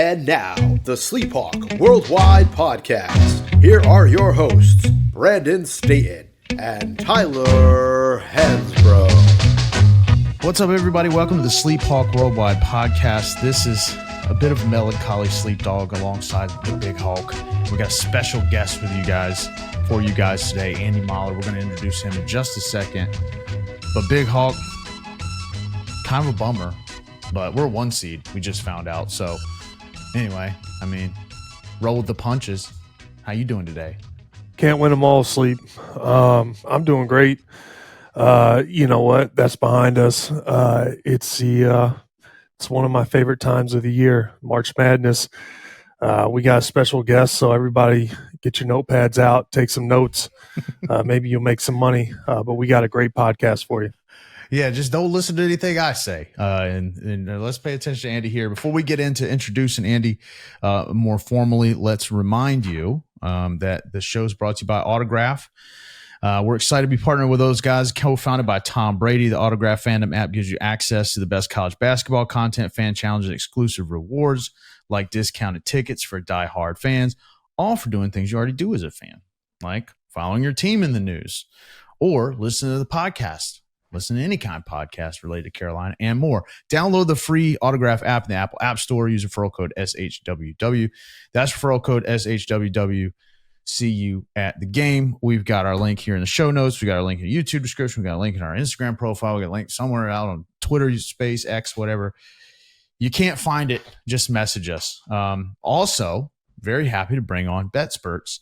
And now, the Sleephawk Worldwide Podcast. Here are your hosts, Brandon Staten and Tyler Hansbro. What's up, everybody? Welcome to the Sleephawk Worldwide Podcast. This is a bit of a melancholy sleep dog alongside the Big Hawk. We got a special guest with you guys, for you guys today, Andy Molitor. We're going to introduce him in just a second. But Big Hawk, kind of a bummer, but we're a 1 seed. We just found out. So anyway, roll with the punches. How you doing today? Can't win them all, Sleep. I'm doing great. You know what? That's behind us. It's one of my favorite times of the year, March Madness. We got a special guest, so everybody get your notepads out, take some notes. Maybe you'll make some money, but we got a great podcast for you. Yeah, just don't listen to anything I say. And let's pay attention to Andy here. Before we get into introducing Andy more formally, let's remind you that the show is brought to you by Autograph. We're excited to be partnering with those guys, co-founded by Tom Brady. The Autograph Fandom app gives you access to the best college basketball content, fan challenges, and exclusive rewards like discounted tickets for die-hard fans, all for doing things you already do as a fan, like following your team in the news or listening to the podcast. Listen to any kind of podcast related to Carolina and more. Download the free Autograph app in the Apple App Store. Use referral code SHWW. That's referral code SHWW. See you at the game. We've got our link here in the show notes. We got our link in the YouTube description. We got a link in our Instagram profile. We got a link somewhere out on Twitter, Space, X, whatever. You can't find it, just message us. Also, very happy to bring on BetSperts.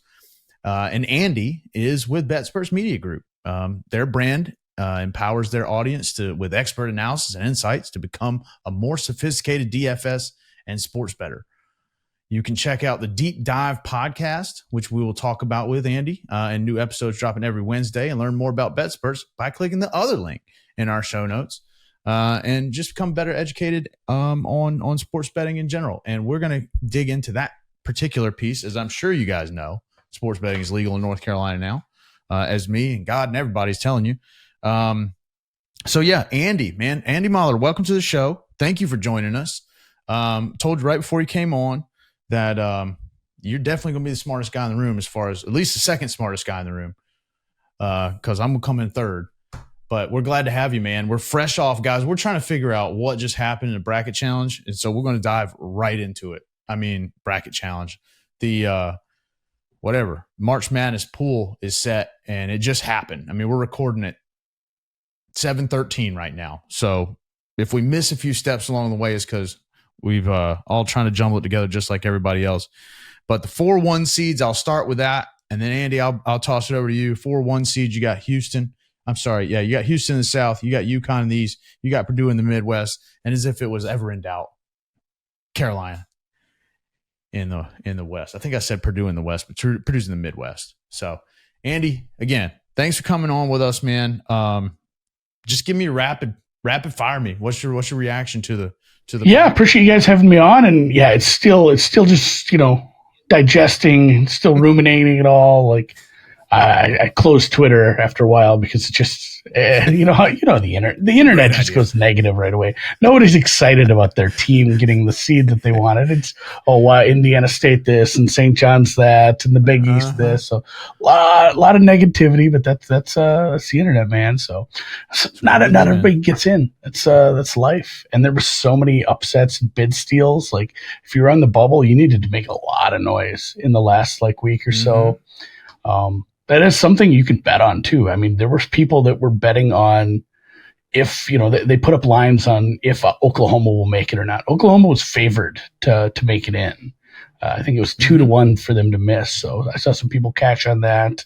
And Andy is with BetSperts Media Group. Their brand empowers their audience with expert analysis and insights to become a more sophisticated DFS and sports bettor. You can check out the Deep Dive podcast, which we will talk about with Andy, and new episodes dropping every Wednesday, and learn more about BetSperts by clicking the other link in our show notes, and just become better educated on sports betting in general. And we're going to dig into that particular piece. As I'm sure you guys know, sports betting is legal in North Carolina now, as me and God and everybody's telling you. So yeah, Andy Molitor, welcome to the show. Thank you for joining us. Told you right before you came on that you're definitely going to be the smartest guy in the room, as far as at least the second smartest guy in the room, because I'm going to come in third. But we're glad to have you, man. We're fresh off, guys. We're trying to figure out what just happened in the bracket challenge, and so we're going to dive right into it. Bracket challenge. The March Madness pool is set, and it just happened. We're recording it 7:13 right now. So if we miss a few steps along the way, it's because we've all trying to jumble it together just like everybody else. But the 4-1 seeds, I'll start with that. And then, Andy, I'll toss it over to you. 4-1 seeds, you got Houston. I'm sorry. Yeah, you got Houston in the South. You got UConn in the East. You got Purdue in the Midwest. And as if it was ever in doubt, Carolina in the West. I think I said Purdue in the West, but Purdue's in the Midwest. So, Andy, again, thanks for coming on with us, man. Just give me a rapid fire me. What's your reaction to the Yeah, appreciate you guys having me on. And yeah, it's still just, digesting, still ruminating it all. Like I closed Twitter after a while because it just, the internet just goes negative right away. Nobody's excited about their team getting the seed that they wanted. It's, why Indiana State this and St. John's that and the Big East this. So a lot of negativity, but that's the internet, man. So not everybody gets in. That's life. And there were so many upsets and bid steals. Like if you were on the bubble, you needed to make a lot of noise in the last week or so. That is something you can bet on too. There were people that were betting on if, they put up lines on if Oklahoma will make it or not. Oklahoma was favored to make it in. I think it was 2-1 for them to miss. So I saw some people cash on that.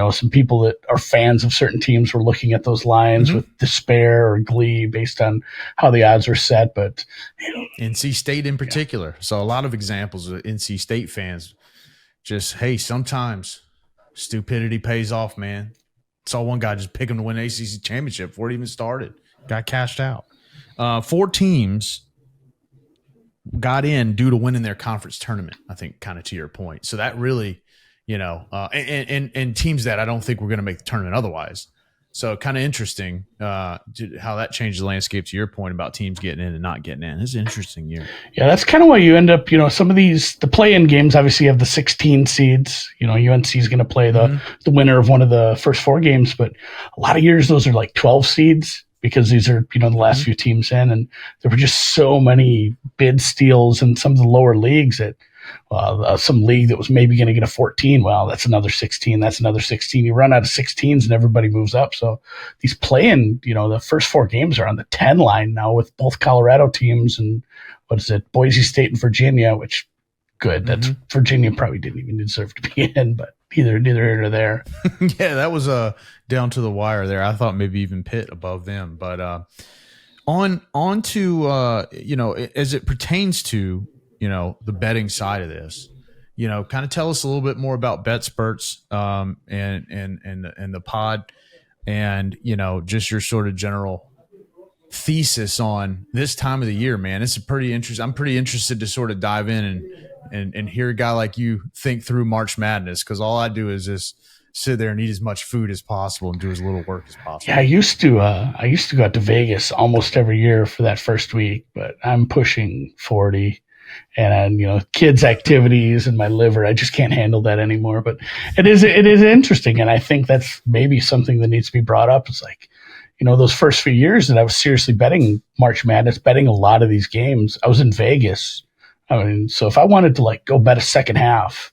Some people that are fans of certain teams were looking at those lines with despair or glee based on how the odds were set. But NC State in particular. Yeah. So a lot of examples of NC State fans just, hey, sometimes stupidity pays off, man. Saw one guy just pick him to win the ACC championship before it even started. Got cashed out. 4 teams got in due to winning their conference tournament, I think, kind of to your point. So that really, and teams that I don't think were going to make the tournament otherwise. So kind of interesting how that changed the landscape to your point about teams getting in and not getting in. It's an interesting year. Yeah, that's kind of why you end up, some of the play-in games obviously have the 16 seeds. UNC is going to play the winner of one of the first 4 games, but a lot of years those are like 12 seeds because these are, the last few teams in, and there were just so many bid steals in some of the lower leagues that some league that was maybe going to get a 14. Well, that's another 16. That's another 16. You run out of 16s and everybody moves up. So these play-in, the first 4 games are on the 10 line now with both Colorado teams and Boise State and Virginia, which good. That's Virginia probably didn't even deserve to be in, but neither here nor there. Yeah, that was down to the wire there. I thought maybe even Pitt above them, but on to as it pertains to the betting side of this, kind of tell us a little bit more about Bet Spurts and the pod, and just your sort of general thesis on this time of the year, man. It's a pretty interesting. I'm pretty interested to sort of dive in and hear a guy like you think through March Madness, because all I do is just sit there and eat as much food as possible and do as little work as possible. Yeah, I used to go out to Vegas almost every year for that first week, but I'm pushing 40. And kids' activities and my liver, I just can't handle that anymore. But it is interesting, and I think that's maybe something that needs to be brought up. It's like, those first few years that I was seriously betting March Madness, betting a lot of these games, I was in Vegas. I mean, so if I wanted to go bet a second half,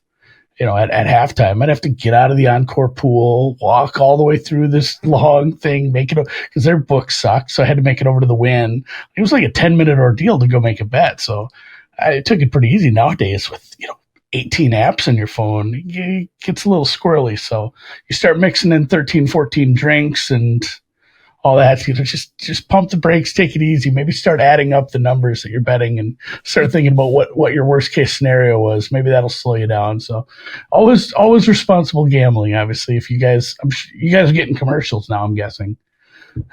at halftime, I'd have to get out of the Encore pool, walk all the way through this long thing, make it, because their book sucked. So I had to make it over to the Wynn. It was like a 10-minute ordeal to go make a bet. So I took it pretty easy. Nowadays with 18 apps on your phone, it gets a little squirrely. So you start mixing in 13, 14 drinks and all that. Just pump the brakes, take it easy. Maybe start adding up the numbers that you're betting and start thinking about what your worst case scenario was. Maybe that'll slow you down. So always responsible gambling. Obviously, if you guys are getting commercials now, I'm guessing.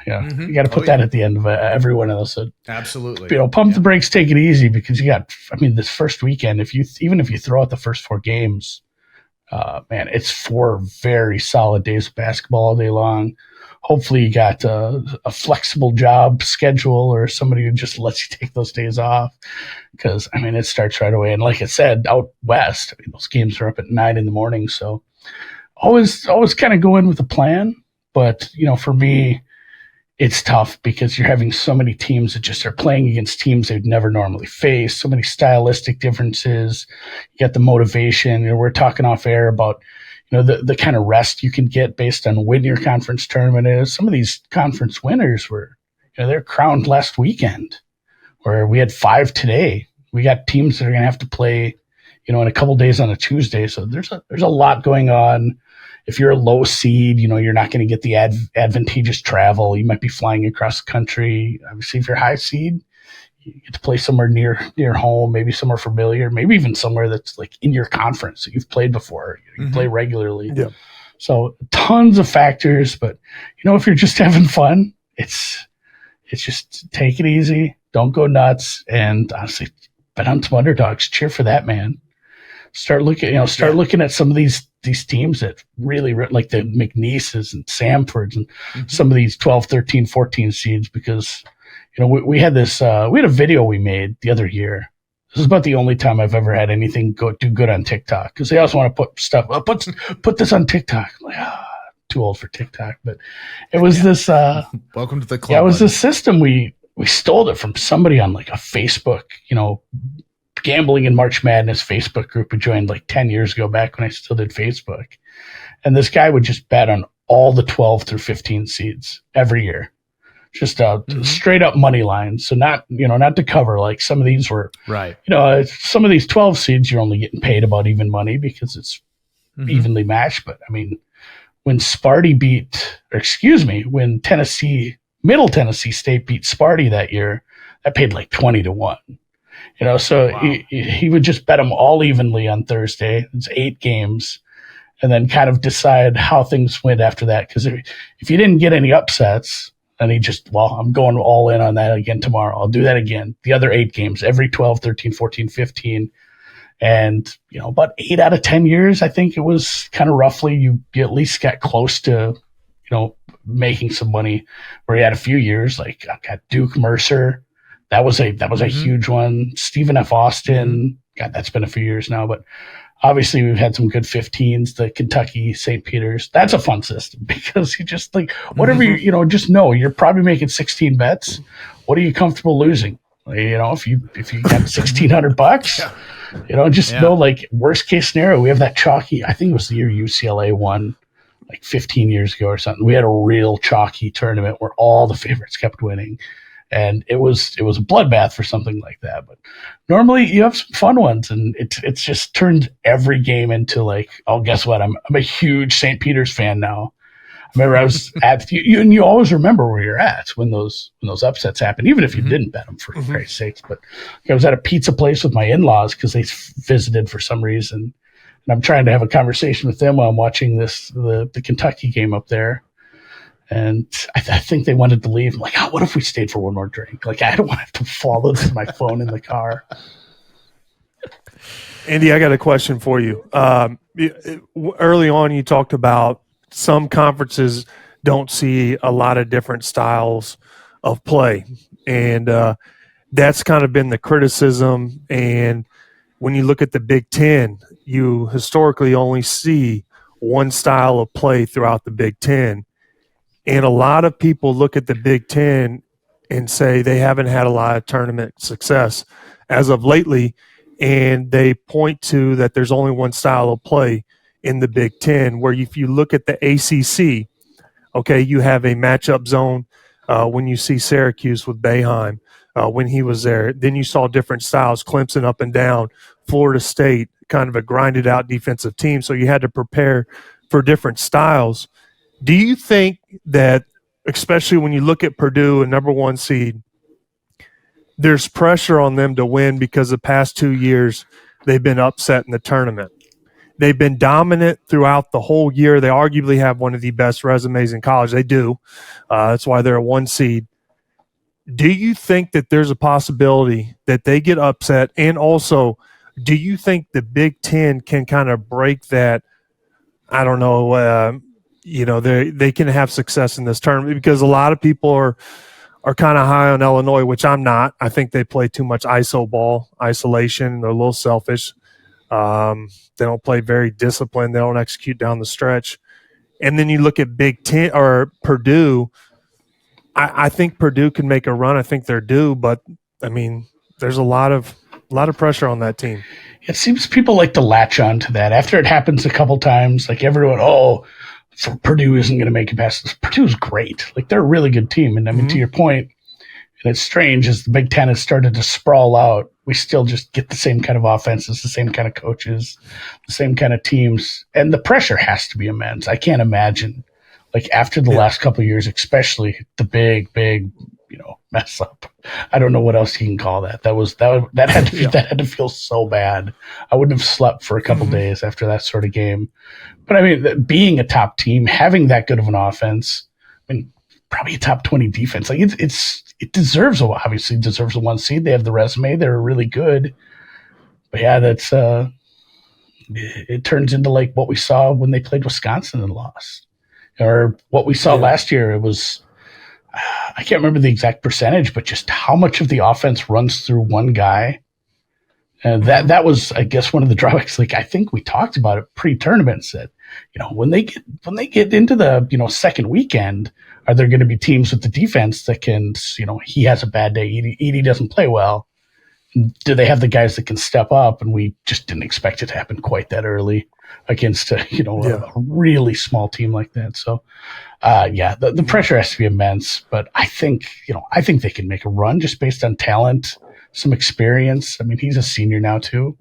Yeah, you got to put that at the end of every one of those. So, absolutely. Pump the brakes, take it easy, because you got. I mean, this first weekend, if you throw out the first 4 games, man, it's 4 very solid days of basketball all day long. Hopefully, you got a flexible job schedule or somebody who just lets you take those days off, because it starts right away. And like I said, out west, those games are up at 9 a.m. So always kind of go in with a plan. But for me, it's tough because you're having so many teams that just are playing against teams they'd never normally face, so many stylistic differences. You get the motivation. We're talking off air about, the kind of rest you can get based on when your conference tournament is. Some of these conference winners were, they're crowned last weekend, where we had 5 today. We got teams that are going to have to play, in a couple days on a Tuesday. So there's a lot going on. If you're a low seed, you're not going to get the advantageous travel. You might be flying across the country. Obviously, if you're high seed, you get to play somewhere near home, maybe somewhere familiar, maybe even somewhere that's like in your conference that you've played before. You play regularly. Yeah. So tons of factors, but if you're just having fun, it's just take it easy. Don't go nuts. And honestly, bet on some underdogs. Cheer for that, man. Start looking at some of these teams that really, like the McNeeses and Samfords and some of these 12, 13, 14 seeds, because, we had this, we had a video we made the other year. This is about the only time I've ever had anything do good on TikTok, because they also want to put stuff, put this on TikTok. I'm like, too old for TikTok, but it was this, welcome to the club. Yeah, it was this system. We stole it from somebody on like a Facebook, Gambling in March Madness Facebook group we joined like 10 years ago, back when I still did Facebook. And this guy would just bet on all the 12 through 15 seeds every year. Just straight up money line. So not to cover, like some of these were, right. Some of these 12 seeds, you're only getting paid about even money because it's evenly matched. But when when Middle Tennessee State beat Sparty that year, that paid like 20-1. So wow. He would just bet them all evenly on Thursday. It's 8 games, and then kind of decide how things went after that. Because if you didn't get any upsets, then I'm going all in on that again tomorrow. I'll do that again. The other 8 games, every 12, 13, 14, 15. And, about 8 out of 10 years, I think it was kind of roughly, you at least got close to, making some money where he had a few years, like got Duke Mercer. That was a huge one. Stephen F. Austin. God, that's been a few years now, but obviously we've had some good 15s, the Kentucky, St. Peter's. That's a fun system because you just like, whatever just know you're probably making 16 bets. What are you comfortable losing? If you got $1,600, know, like, worst case scenario, we have that chalky, I think it was the year UCLA won like 15 years ago or something. We had a real chalky tournament where all the favorites kept winning. And it was a bloodbath for something like that. But normally you have some fun ones, and it's just turned every game into like, oh, guess what? I'm a huge St. Peter's fan now. I remember I was at you, and you always remember where you're at when those upsets happen, even if you didn't bet them, for Christ's sakes. But I was at a pizza place with my in-laws because they visited for some reason, and I'm trying to have a conversation with them while I'm watching the Kentucky game up there. And I think they wanted to leave. I'm like, what if we stayed for one more drink? Like, I don't want to have to follow this my phone in the car. Andy, I got a question for you. Early on, you talked about some conferences don't see a lot of different styles of play. And that's kind of been the criticism. And when you look at the Big Ten, you historically only see one style of play throughout the Big Ten. And a lot of people look at the Big Ten and say they haven't had a lot of tournament success as of lately, and they point to that there's only one style of play in the Big Ten, where if you look at the ACC, okay, you have a matchup zone when you see Syracuse with Boeheim when he was there. Then you saw different styles, Clemson up and down, Florida State, kind of a grinded-out defensive team, so you had to prepare for different styles. Do you think that, especially when you look at Purdue, a number one seed, there's pressure on them to win because the past 2 years they've been upset in the tournament? They've been dominant throughout the whole year. They arguably have one of the best resumes in college. They do. That's why they're a one seed. Do you think that there's a possibility that they get upset? And also, do you think the Big Ten can kind of break that, I don't know, they can have success in this tournament? Because a lot of people are kind of high on Illinois, which I'm not. I think they play too much isolation. They're a little selfish. They don't play very disciplined. They don't execute down the stretch. And then you look at Big Ten or Purdue. I think Purdue can make a run. I think they're due, but I mean, there's a lot of pressure on that team. It seems people like to latch on to that after it happens a couple times. Like everyone, Purdue isn't going to make it past this. Purdue's great. Like, they're a really good team. And I mean, to your point, and it's strange, as the Big Ten has started to sprawl out, we still just get the same kind of offenses, the same kind of coaches, the same kind of teams. And the pressure has to be immense. I can't imagine, like, after the last couple of years, especially the big, mess up. I don't know what else you can call that. That had to feel so bad. I wouldn't have slept for a couple days after that sort of game. But I mean, being a top team, having that good of an offense, I mean, probably a top 20 defense, like it deserves obviously deserves a one seed. They have the resume. They're really good. But yeah, that's it turns into like what we saw when they played Wisconsin and lost, or what we saw last year. It was, I can't remember the exact percentage, but just how much of the offense runs through one guy. And that was, I guess, one of the drawbacks. Like, I think we talked about it pre-tournament, said, when they get into the, second weekend, are there going to be teams with the defense that can, he has a bad day, Edey doesn't play well. Do they have the guys that can step up? And we just didn't expect it to happen quite that early against a really small team like that. So, the pressure has to be immense, but I think they can make a run just based on talent, some experience. I mean, he's a senior now too.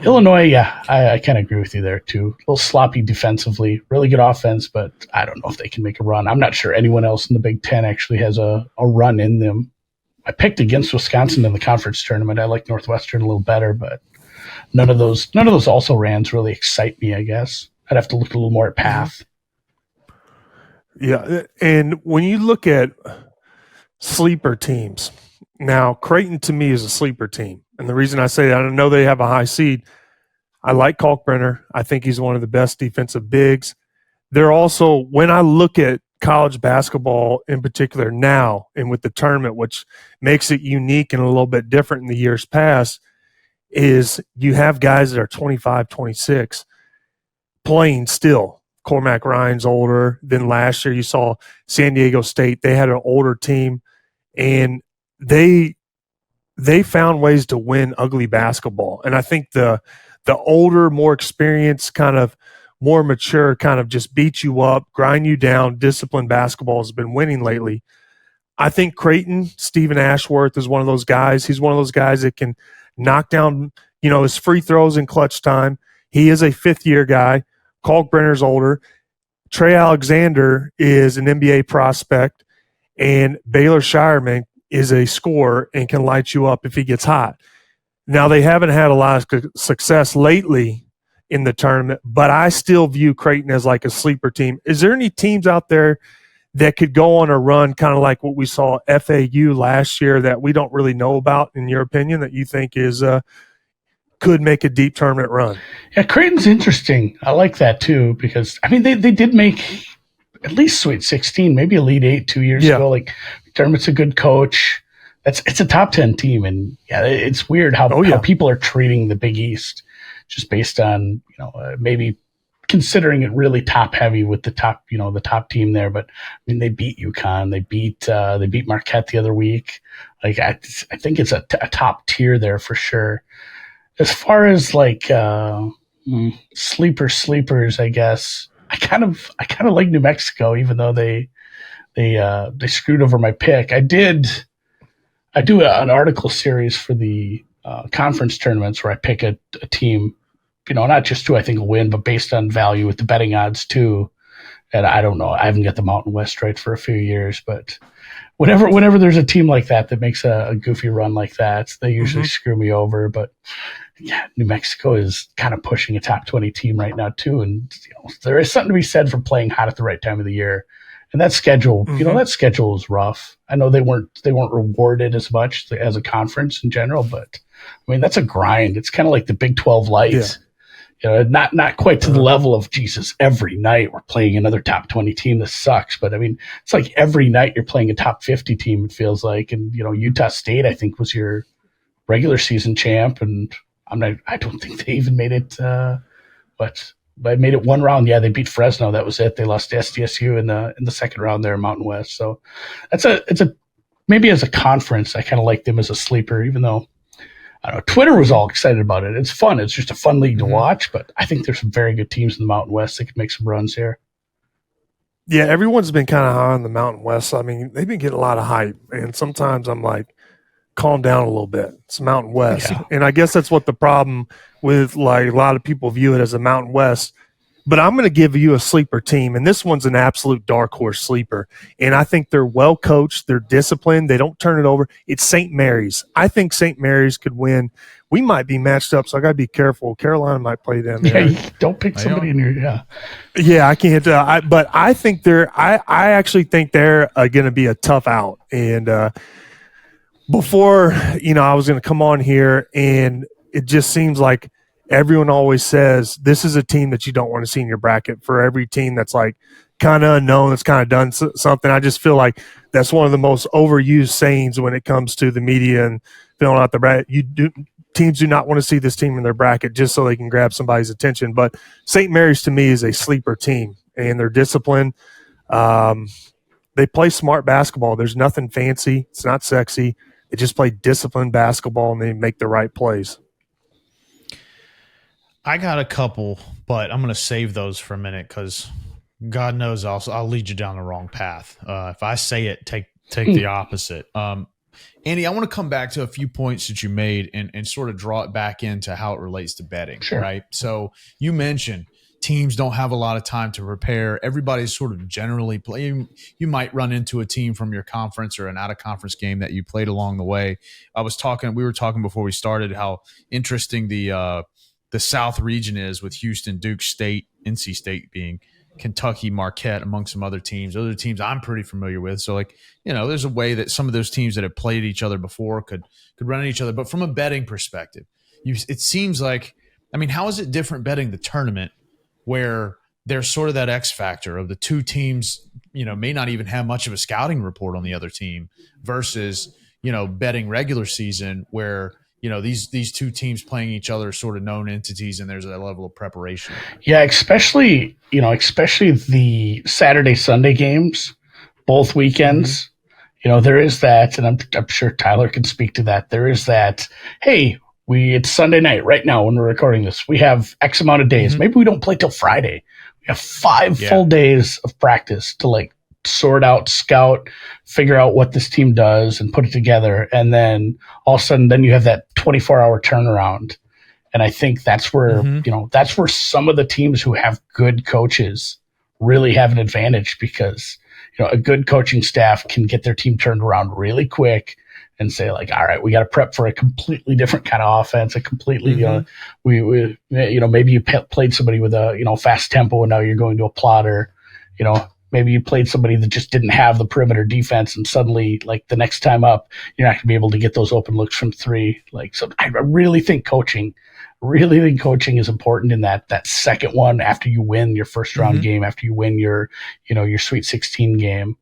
Illinois, I kind of agree with you there too. A little sloppy defensively, really good offense, but I don't know if they can make a run. I'm not sure anyone else in the Big Ten actually has a run in them. I picked against Wisconsin in the conference tournament. I like Northwestern a little better, but none of those also rans really excite me, I guess. I'd have to look a little more at path. Yeah, and when you look at sleeper teams, now Creighton to me is a sleeper team. And the reason I say that, I know they have a high seed. I like Kalkbrenner. I think he's one of the best defensive bigs. they're also, when I look at college basketball in particular now and with the tournament, which makes it unique and a little bit different in the years past, is you have guys that are 25, 26 playing still. Cormac Ryan's older than last year. You saw San Diego State. They had an older team, and they found ways to win ugly basketball. And I think the older, more experienced, kind of more mature, kind of just beat you up, grind you down, disciplined basketball has been winning lately. I think Creighton, Stephen Ashworth is one of those guys. He's one of those guys that can knock down, his free throws in clutch time. He is a fifth-year guy. Kalkbrenner's older. Trey Alexander is an NBA prospect, and Baylor Shireman is a scorer and can light you up if he gets hot. Now, they haven't had a lot of success lately in the tournament, but I still view Creighton as like a sleeper team. Is there any teams out there that could go on a run kind of like what we saw FAU last year that we don't really know about, in your opinion, that you think is could make a deep tournament run? Yeah, Creighton's interesting. I like that too, because they did make at least Sweet 16, maybe Elite 8 2 years ago. Like, McDermott's a good coach. It's a top 10 team, and it's weird how people are treating the Big East just based on maybe considering it really top heavy with the top team there. But they beat UConn, they beat Marquette the other week. Like, I think it's a top tier there for sure. As far as like sleepers, I guess I kind of like New Mexico, even though they screwed over my pick. I do an article series for the conference tournaments where I pick a team, not just who I think will win, but based on value with the betting odds too. And I don't know, I haven't got the Mountain West right for a few years, but whenever there's a team like that makes a goofy run like that, they usually screw me over. But yeah, New Mexico is kind of pushing a top 20 team right now too. And there is something to be said for playing hot at the right time of the year. And that schedule, that schedule is rough. I know they weren't rewarded as much as a conference in general, but that's a grind. It's kind of like the Big 12 lights. Yeah. Not quite to the level of Jesus. Every night we're playing another top 20 team. This sucks, but it's like every night you're playing a top 50 team. It feels like, and Utah State I think was your regular season champ, and I don't think they even made it. But I made it one round. Yeah, they beat Fresno. That was it. They lost to SDSU in the second round there in Mountain West. So it's a maybe as a conference, I kind of like them as a sleeper, even though I don't know, Twitter was all excited about it. It's fun. It's just a fun league to watch, but I think there's some very good teams in the Mountain West that could make some runs here. Yeah, everyone's been kind of high on the Mountain West. They've been getting a lot of hype, and sometimes I'm like, calm down a little bit. It's Mountain West. Yeah. And I guess that's what the problem with, like, a lot of people view it as a Mountain West. But I'm going to give you a sleeper team, and this one's an absolute dark horse sleeper. And I think they're well coached. They're disciplined. They don't turn it over. It's St. Mary's. I think St. Mary's could win. We might be matched up, so I got to be careful. Carolina might play them. Yeah, don't pick somebody in your Yeah, I can't. But I think I actually think they're going to be a tough out. And before, I was going to come on here, and it just seems like everyone always says this is a team that you don't want to see in your bracket. For every team that's like kind of unknown, that's kind of done something, I just feel like that's one of the most overused sayings when it comes to the media and filling out the bracket. Teams do not want to see this team in their bracket just so they can grab somebody's attention. But St. Mary's to me is a sleeper team, and they're disciplined. They play smart basketball. There's nothing fancy. It's not sexy. They just play disciplined basketball, and they make the right plays. I got a couple, but I'm going to save those for a minute because God knows I'll lead you down the wrong path. If I say it, take the opposite. Andy, I want to come back to a few points that you made and sort of draw it back into how it relates to betting, right? So you mentioned teams don't have a lot of time to prepare. Everybody's sort of generally playing. You might run into a team from your conference or an out-of-conference game that you played along the way. We were talking before we started how interesting the South region is with Houston, Duke State, NC State being Kentucky, Marquette, among some other teams. Those are teams I'm pretty familiar with. So, there's a way that some of those teams that have played each other before could run at each other. But from a betting perspective, it seems like, how is it different betting the tournament where there's sort of that X factor of the two teams, may not even have much of a scouting report on the other team versus, betting regular season where, these two teams playing each other are sort of known entities and there's a level of preparation. Yeah, especially the Saturday, Sunday games, both weekends. There is that, and I'm sure Tyler can speak to that. There is that, hey, it's Sunday night right now when we're recording this. We have X amount of days. Maybe we don't play till Friday. We have 5 full days of practice to sort out, scout, figure out what this team does and put it together. And then all of a sudden, then you have that 24-hour turnaround. And I think that's where, that's where some of the teams who have good coaches really have an advantage because, a good coaching staff can get their team turned around really quick and say all right, we got to prep for a completely different kind of offense, a completely, maybe you played somebody with a, fast tempo and now you're going to a plotter, maybe you played somebody that just didn't have the perimeter defense and suddenly the next time up, you're not going to be able to get those open looks from 3. So I really think coaching is important in that second one after you win your first round game, after you win your Sweet 16 game.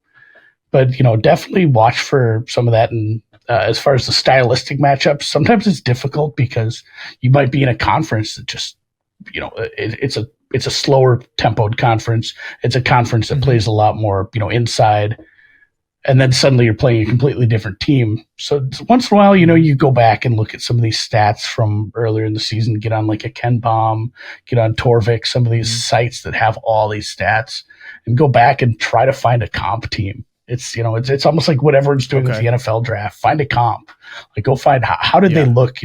But, definitely watch for some of that. And as far as the stylistic matchups, sometimes it's difficult because you might be in a conference that just, it's a slower tempoed conference. It's a conference that plays a lot more, inside. And then suddenly you're playing a completely different team. So once in a while, you go back and look at some of these stats from earlier in the season, get on a Ken Baum, get on Torvik, some of these sites that have all these stats and go back and try to find a comp team. It's, it's almost like what everyone's doing with the NFL draft. Find a comp. Go find how did they look?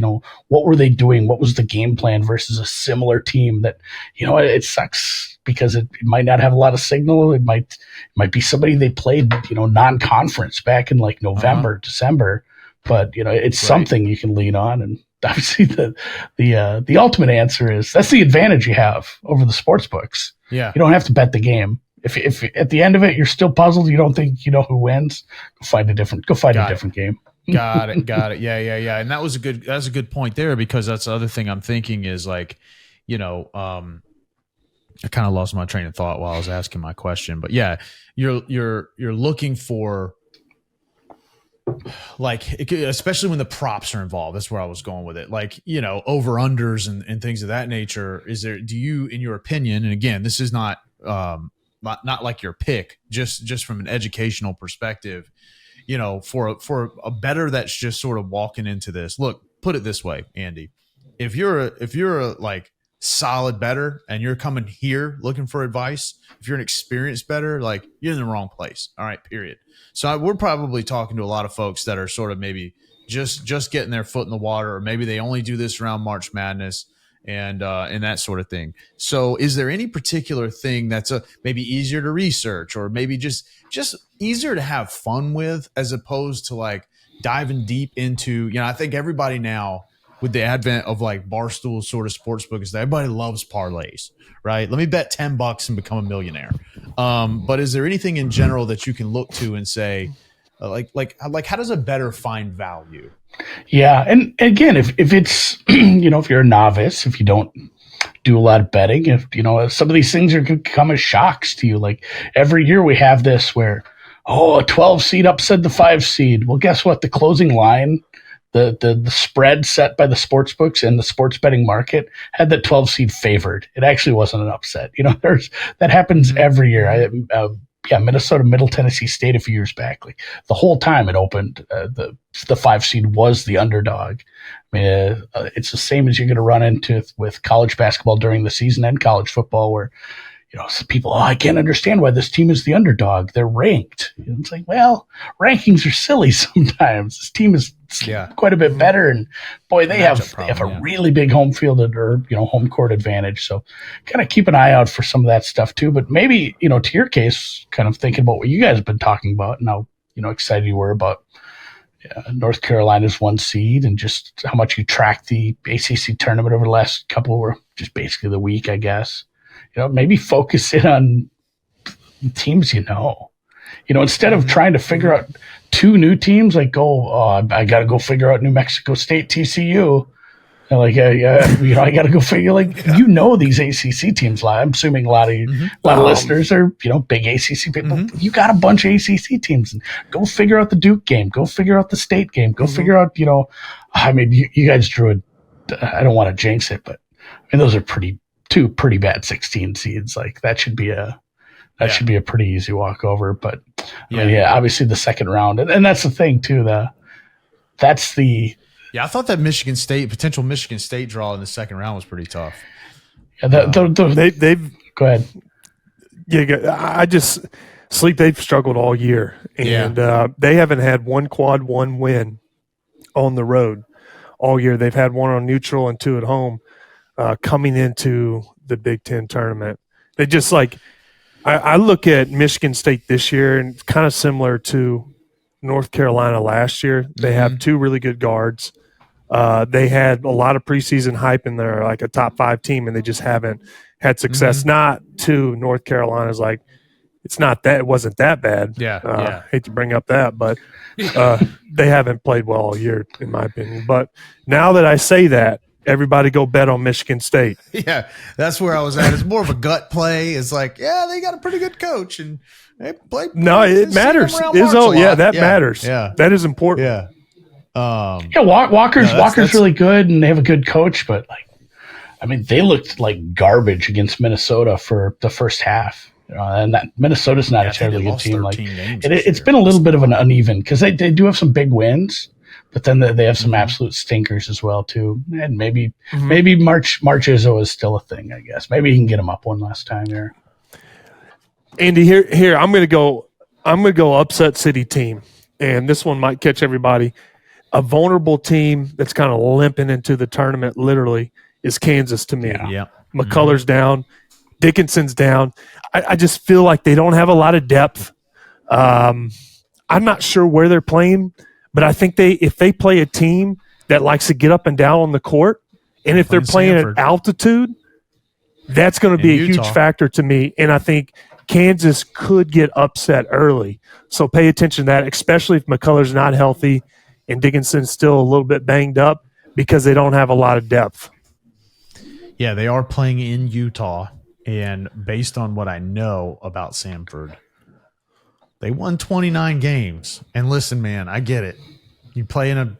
What were they doing? What was the game plan versus a similar team that, it sucks because it might not have a lot of signal. It might be somebody they played, non-conference back in November, December, but it's something you can lean on. And obviously the ultimate answer is that's the advantage you have over the sports books. Yeah. You don't have to bet the game. If at the end of it you're still puzzled, you don't think you know who wins, go find a different game. Got it. Yeah. And that's a good point there because that's the other thing I'm thinking is I kind of lost my train of thought while I was asking my question, but yeah, you're looking for especially when the props are involved. That's where I was going with it. Over unders and things of that nature. Do you, in your opinion, and again, this is not like your pick, just from an educational perspective, for a bettor that's just sort of walking into this. Look, put it this way, Andy, if you're a solid bettor and you're coming here looking for advice, if you're an experienced bettor, you're in the wrong place. All right, period. So we're probably talking to a lot of folks that are sort of maybe just getting their foot in the water, or maybe they only do this around March Madness and that sort of thing. So is there any particular thing that's maybe easier to research or maybe just easier to have fun with as opposed to diving deep into, I think everybody now with the advent of Barstool sort of sports books, everybody loves parlays, right? Let me bet $10 and become a millionaire. But is there anything in general that you can look to and say, how does a bettor find value? Yeah. And again, if it's, if you're a novice, if you don't do a lot of betting, if, some of these things are going to come as shocks to you. Every year we have this where, a 12 seed upset the 5 seed. Well, guess what? The closing line, the spread set by the sports books and the sports betting market had the 12 seed favored. It actually wasn't an upset. That happens every year. Minnesota, Middle Tennessee State a few years back. The whole time it opened, the 5 seed was the underdog. I mean, it's the same as you're going to run into with college basketball during the season and college football, where some people, I can't understand why this team is the underdog. They're ranked. It's well, rankings are silly sometimes. This team is quite a bit better, and boy, they have a really big home field or home court advantage. So, kind of keep an eye out for some of that stuff too. But maybe to your case, kind of thinking about what you guys have been talking about and how excited you were about North Carolina's 1 seed and just how much you tracked the ACC tournament over the last just basically the week, I guess. Maybe focus in on teams instead of trying to figure out 2 new teams, I got to go figure out New Mexico State, TCU. Like, I got to go figure. Like, these ACC teams. I'm assuming a lot of listeners are, big ACC people. Mm-hmm. You got a bunch of ACC teams. And go figure out the Duke game. Go figure out the State game. Go figure out, I mean, you guys drew it. I don't want to jinx it, but I mean, those are two pretty bad 16 seeds. Like, that should be a pretty easy walkover. But I mean, obviously the second round, and that's the thing too. I thought that potential Michigan State draw in the second round was pretty tough. Yeah, they've go ahead. Yeah, they've struggled all year, and they haven't had one quad one win on the road all year. They've had one on neutral and two at home coming into the Big Ten tournament. They just I look at Michigan State this year, and it's kind of similar to North Carolina last year. They have two really good guards. They had a lot of preseason hype in there, like a top 5 team, and they just haven't had success. Not to North Carolina's it wasn't that bad. Hate to bring up that, but they haven't played well all year, in my opinion. But now that I say that, everybody go bet on Michigan State. Yeah, that's where I was at. It's more of a gut play. It's like, they got a pretty good coach, and they play. No, it matters. That matters. Yeah, that is important. Yeah. Walker's really good, and they have a good coach, but they looked like garbage against Minnesota for the first half. And that Minnesota's not a terribly good team. It's been a little bit of an uneven because they do have some big wins, but then they have some absolute stinkers as well too. And maybe March Izzo is still a thing. I guess maybe he can get him up one last time here. Andy, here I'm going to go upset city team, and this one might catch everybody. A vulnerable team that's kind of limping into the tournament literally is Kansas to me. Yeah. McCullers down, Dickinson's down. I just feel like they don't have a lot of depth. I'm not sure where they're playing, but I think if they play a team that likes to get up and down on the court, and if they're playing at altitude, that's going to be a huge factor to me. And I think Kansas could get upset early. So pay attention to that, especially if McCullers not healthy and Dickinson's still a little bit banged up, because they don't have a lot of depth. Yeah, they are playing in Utah, and based on what I know about Samford, they won 29 games. And listen, man, I get it. You play in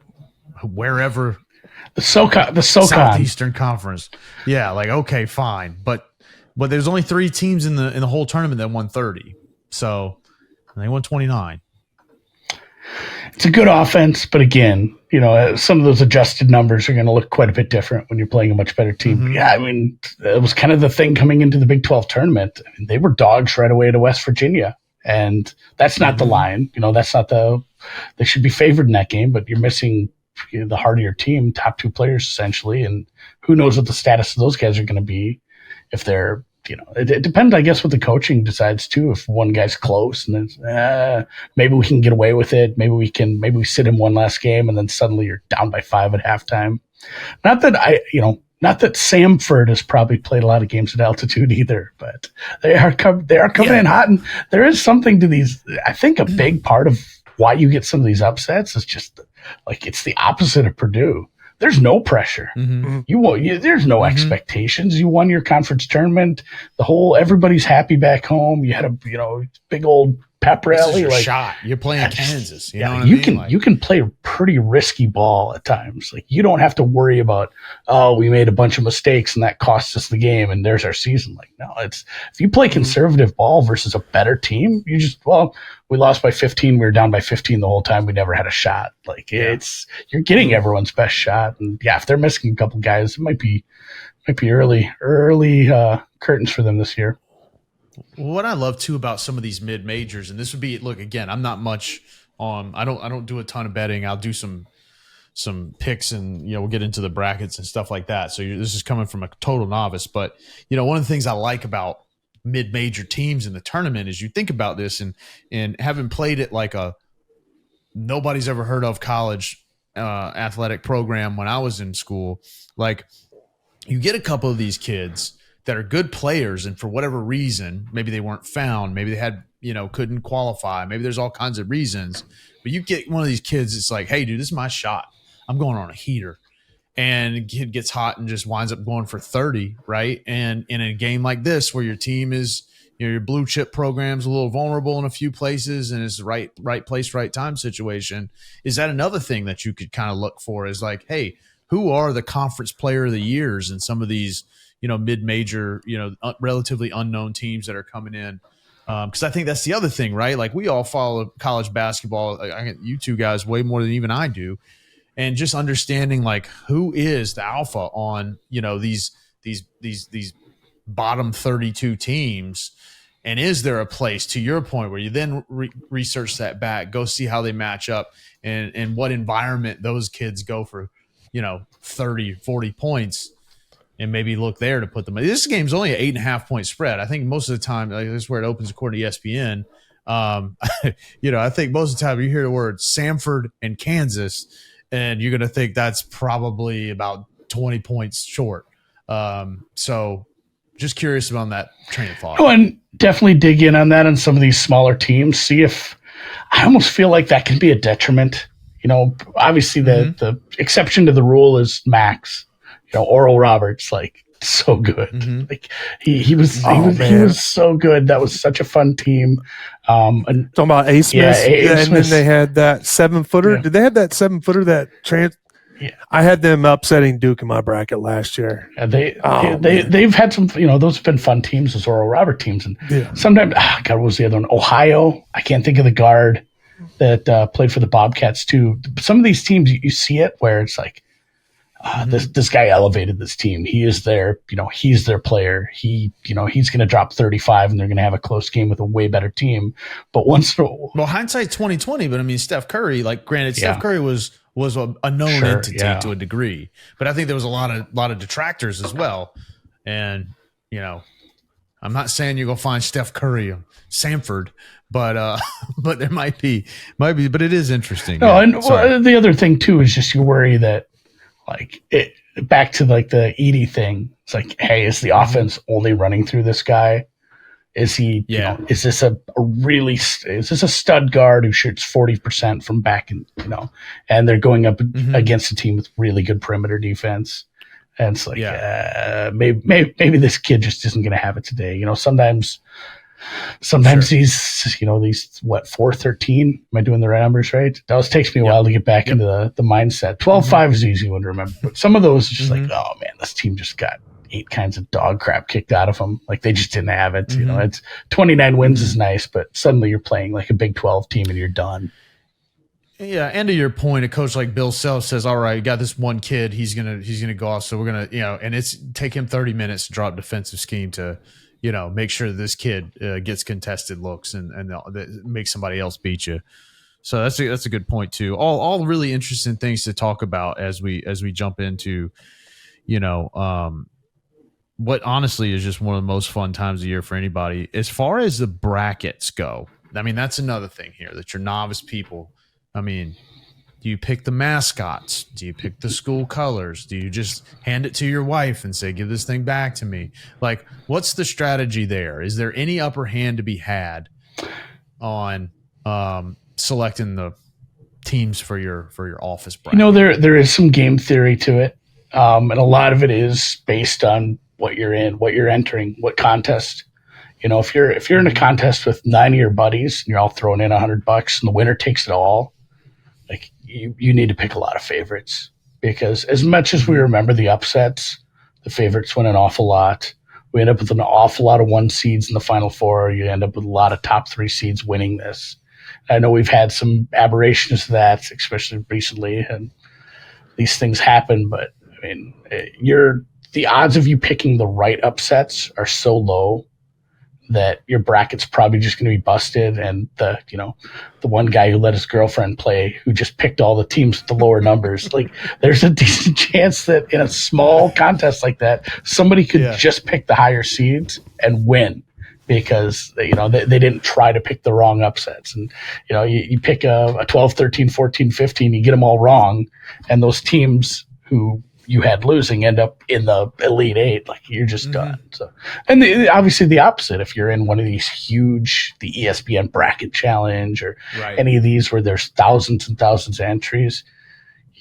wherever the SoCon Southeastern Conference. Yeah, okay, fine, but there's only 3 teams in the whole tournament that won 30. So they won 29. It's a good offense, but again, some of those adjusted numbers are going to look quite a bit different when you're playing a much better team. Mm-hmm. Yeah, I mean, it was kind of the thing coming into the Big 12 tournament. I mean, they were dogs right away to West Virginia, and that's not the line. That's not they should be favored in that game, but you're missing the heart of your team, top 2 players essentially, and who knows what the status of those guys are going to be if they're. It depends, I guess, what the coaching decides too. If one guy's close, and then maybe we can get away with it. Maybe we sit him one last game, and then suddenly you're down by 5 at halftime. Not that Samford has probably played a lot of games at altitude either, but they are coming in hot, and there is something to these. I think a big part of why you get some of these upsets is just it's the opposite of Purdue. There's no pressure. Mm-hmm. There's no expectations. You won your conference tournament. Everybody's happy back home. You had a big old pep rally. This is your shot. You're playing Kansas. You know what I mean? You can play pretty risky ball at times. You don't have to worry about, we made a bunch of mistakes and that cost us the game and there's our season. No, it's if you play conservative ball versus a better team, you just we lost by 15. We were down by 15 the whole time. We never had a shot. You're getting everyone's best shot. And if they're missing a couple guys, it might be early curtains for them this year. What I love too about some of these mid majors, and this would be, look, again, I'm not much on, I don't do a ton of betting. I'll do some picks, and we'll get into the brackets and stuff like that. So this is coming from a total novice, but one of the things I like about mid major teams in the tournament is you think about this, and having played at a nobody's ever heard of college athletic program when I was in school, you get a couple of these kids that are good players, and for whatever reason, maybe they weren't found, maybe they had, couldn't qualify, maybe there's all kinds of reasons, but you get one of these kids, it's hey dude, this is my shot. I'm going on a heater. and kid gets hot and just winds up going for 30, right? And in a game like this where your team is, your blue chip program's a little vulnerable in a few places and it's the right place, right time situation, is that another thing that you could kind of look for is like, hey, who are the conference player of the years in some of these, mid-major, relatively unknown teams that are coming in? Because I think that's the other thing, right? Like we all follow college basketball. You two guys way more than even I do. And just understanding like who is the alpha on, these bottom 32 teams. And is there a place, to your point, where you then research that back, go see how they match up and what environment those kids go for, 30, 40 points, and maybe look there to put them. This game's only an 8.5 point spread. I think most of the time, this is where it opens according to ESPN. I think most of the time you hear the word Samford and Kansas, and you're going to think that's probably about 20 points short. So just curious about that train of thought. Oh, and definitely dig in on that on some of these smaller teams. See if I almost feel like that can be a detriment. Obviously the exception to the rule is Max. Oral Roberts, like so good. Mm-hmm. Like he was so good. That was such a fun team. And talking about A. Smith, and then they had that 7-footer. Yeah. Did they have that 7-footer that Yeah. I had them upsetting Duke in my bracket last year. They've had some, those have been fun teams, those Oral Robert teams. And sometimes, what was the other one? Ohio. I can't think of the guard that played for the Bobcats too. Some of these teams, you see it where it's like, this guy elevated this team. He is he's their player. He's going to drop 35 and they're going to have a close game with a way better team. But hindsight 2020, but I mean, Steph Curry, Steph Curry was a known entity to a degree, but I think there was a lot of detractors as well. And, I'm not saying you're going to find Steph Curry on Samford, but there might be, but it is interesting. No, and the other thing too is just you worry that back to the Edey thing. It's like, hey, is the offense only running through this guy? Is he, is this is this a stud guard who shoots 40% from back and, and they're going up against a team with really good perimeter defense. And it's like, maybe this kid just isn't going to have it today. Sometimes he's, these 4-13. Am I doing the right numbers right? It always takes me a while to get back into the mindset. 12-5 is an easy one to remember. But some of those are just like, oh man, this team just got 8 kinds of dog crap kicked out of them. Like they just didn't have it. It's 29 wins is nice, but suddenly you're playing like a Big 12 team and you're done. Yeah, and to your point, a coach like Bill Self says, all right, you got this one kid, he's gonna go off, so we're gonna, and it's take him 30 minutes to drop defensive scheme to make sure that this kid gets contested looks and make somebody else beat you. So that's a good point too. All really interesting things to talk about as we jump into, what honestly is just one of the most fun times of year for anybody. As far as the brackets go, I mean, that's another thing here that your novice people, I mean, do you pick the mascots? Do you pick the school colors? Do you just hand it to your wife and say, give this thing back to me? Like, what's the strategy there? Is there any upper hand to be had on selecting the teams for your office bracket? There is some game theory to it. And a lot of it is based on what you're in, what you're entering, what contest. If you're in a contest with 9 of your buddies and you're all throwing in $100 and the winner takes it all, like you need to pick a lot of favorites, because as much as we remember the upsets, the favorites win an awful lot. We end up with an awful lot of 1 seeds in the Final Four. You end up with a lot of top 3 seeds winning this. I know we've had some aberrations to that, especially recently, and these things happen. But I mean, the odds of you picking the right upsets are so low that your bracket's probably just going to be busted. And the one guy who let his girlfriend play, who just picked all the teams with the lower numbers, like there's a decent chance that in a small contest like that, somebody could just pick the higher seeds and win, because they didn't try to pick the wrong upsets. And you pick a 12, 13, 14, 15, you get them all wrong, and those teams who you had losing end up in the Elite 8, like you're just done. So, and obviously the opposite, if you're in one of these huge, the ESPN bracket challenge or any of these where there's thousands and thousands of entries,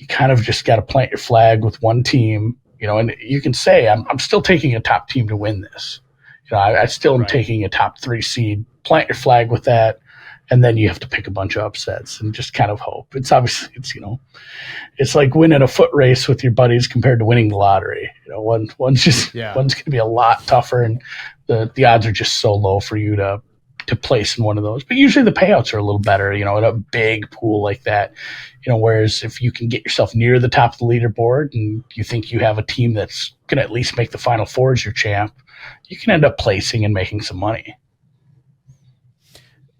you kind of just got to plant your flag with one team, and you can say, I'm still taking a top team to win this. I still am taking a top 3 seed. Plant your flag with that, and then you have to pick a bunch of upsets and just kind of hope. It's obviously, it's like winning a foot race with your buddies compared to winning the lottery. One's going to be a lot tougher, and the odds are just so low for you to place in one of those. But usually the payouts are a little better, in a big pool like that. Whereas if you can get yourself near the top of the leaderboard and you think you have a team that's going to at least make the Final Four as your champ, you can end up placing and making some money.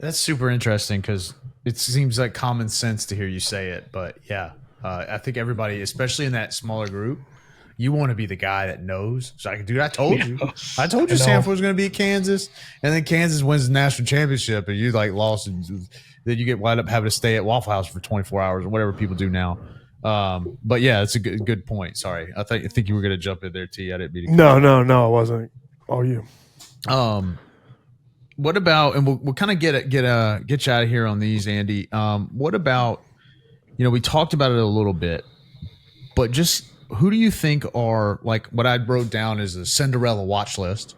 That's super interesting because it seems like common sense to hear you say it. But yeah, I think everybody, especially in that smaller group, you want to be the guy that knows. So, dude, I told you Stanford was going to beat Kansas, and then Kansas wins the national championship, and you lost, and then you wind up having to stay at Waffle House for 24 hours or whatever people do now. But yeah, it's a good point. Sorry, I think you were going to jump in there, T. I didn't mean to. No, I wasn't. All you. What about, and we'll kind of get you out of here on these, Andy. What about, we talked about it a little bit, but just who do you think are what I wrote down is a Cinderella watch list,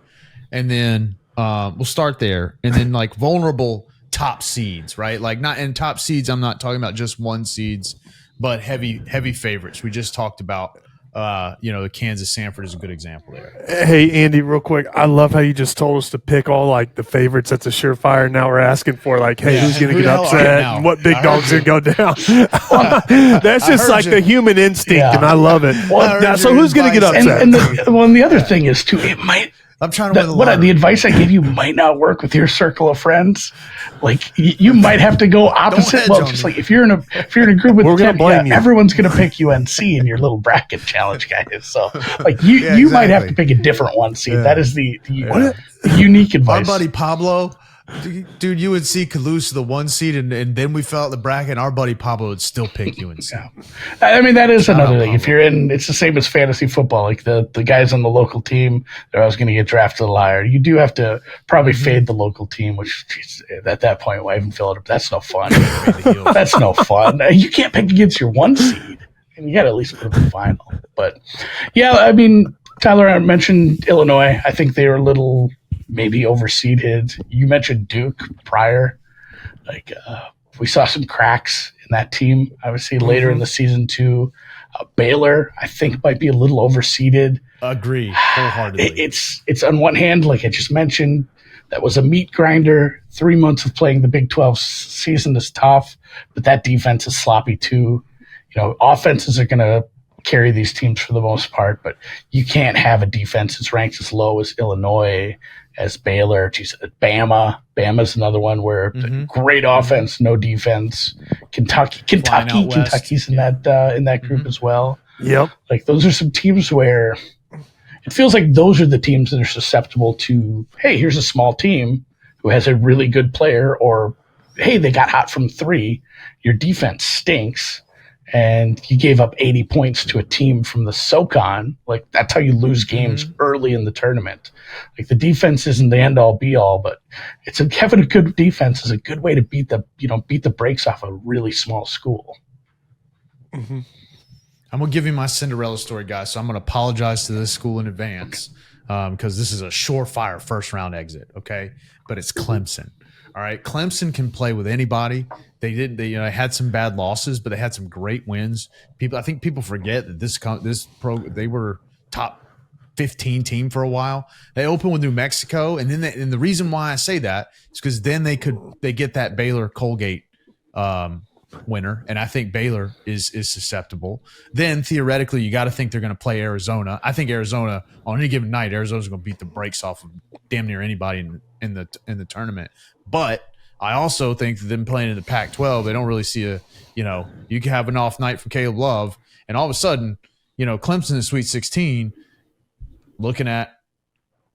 and then we'll start there, and then vulnerable top seeds, right? Not in top seeds. I'm not talking about just 1 seeds, but heavy favorites. We just talked about. The Kansas Sanford is a good example there. Hey, Andy, real quick. I love how you just told us to pick all the favorites. That's a surefire. Now we're asking for who's going to get upset and what big dog's going to go down. That's just the human instinct, and I love it. So who's going to get upset? And the other thing is too, it might. I'm trying to win the advice I gave you might not work with your circle of friends. You might have to go opposite. Well, just if you're in a group with 10, everyone's going to pick UNC in your little bracket challenge, guys. So you might have to pick a different 1 seed. Yeah. That is the unique advice. Our buddy Pablo. Dude, UNC could lose to the 1 seed, and then we fell out the bracket, and our buddy Pablo would still pick UNC. Yeah. I mean, that is another thing. If you're in, it's the same as fantasy football. The guys on the local team, they're always going to get drafted higher. You do have to probably fade the local team, which at that point, why even fill it up? That's no fun. That's no fun. You can't pick against your 1 seed, and you got to at least put them in the final. But yeah, I mean, Tyler mentioned Illinois. I think they were a little maybe overseeded. You mentioned Duke prior. We saw some cracks in that team. Obviously, later in the season too. Baylor, I think, might be a little overseeded. Agree wholeheartedly. It's on one hand, like I just mentioned, that was a meat grinder. 3 months of playing the Big 12 season is tough, but that defense is sloppy too. Offenses are going to carry these teams for the most part, but you can't have a defense that's ranked as low as Illinois, as Baylor. Bama's another one where great offense, no defense. Kentucky's in that group as well. Yep. Those are some teams where it feels like those are the teams that are susceptible to, hey, here's a small team who has a really good player, or hey, they got hot from 3. Your defense stinks. And you gave up 80 points to a team from the SoCon. That's how you lose games early in the tournament. The defense isn't the end all be all, but having a good defense is a good way to beat the brakes off a really small school. Mm-hmm. I'm going to give you my Cinderella story, guys. So I'm going to apologize to this school in advance because this is a surefire first round exit. Okay. But it's Clemson. All right. Clemson can play with anybody. They had some bad losses, but they had some great wins. I think people forget that they were top 15 team for a while. They opened with New Mexico, and then and the reason why I say that is because then they get that Baylor Colgate winner, and I think Baylor is susceptible. Then theoretically, you got to think they're going to play Arizona. I think Arizona on any given night, Arizona's going to beat the brakes off of damn near anybody in the tournament, but I also think that them playing in the Pac-12, they don't really see you can have an off night from Caleb Love, and all of a sudden, Clemson in Sweet 16, looking at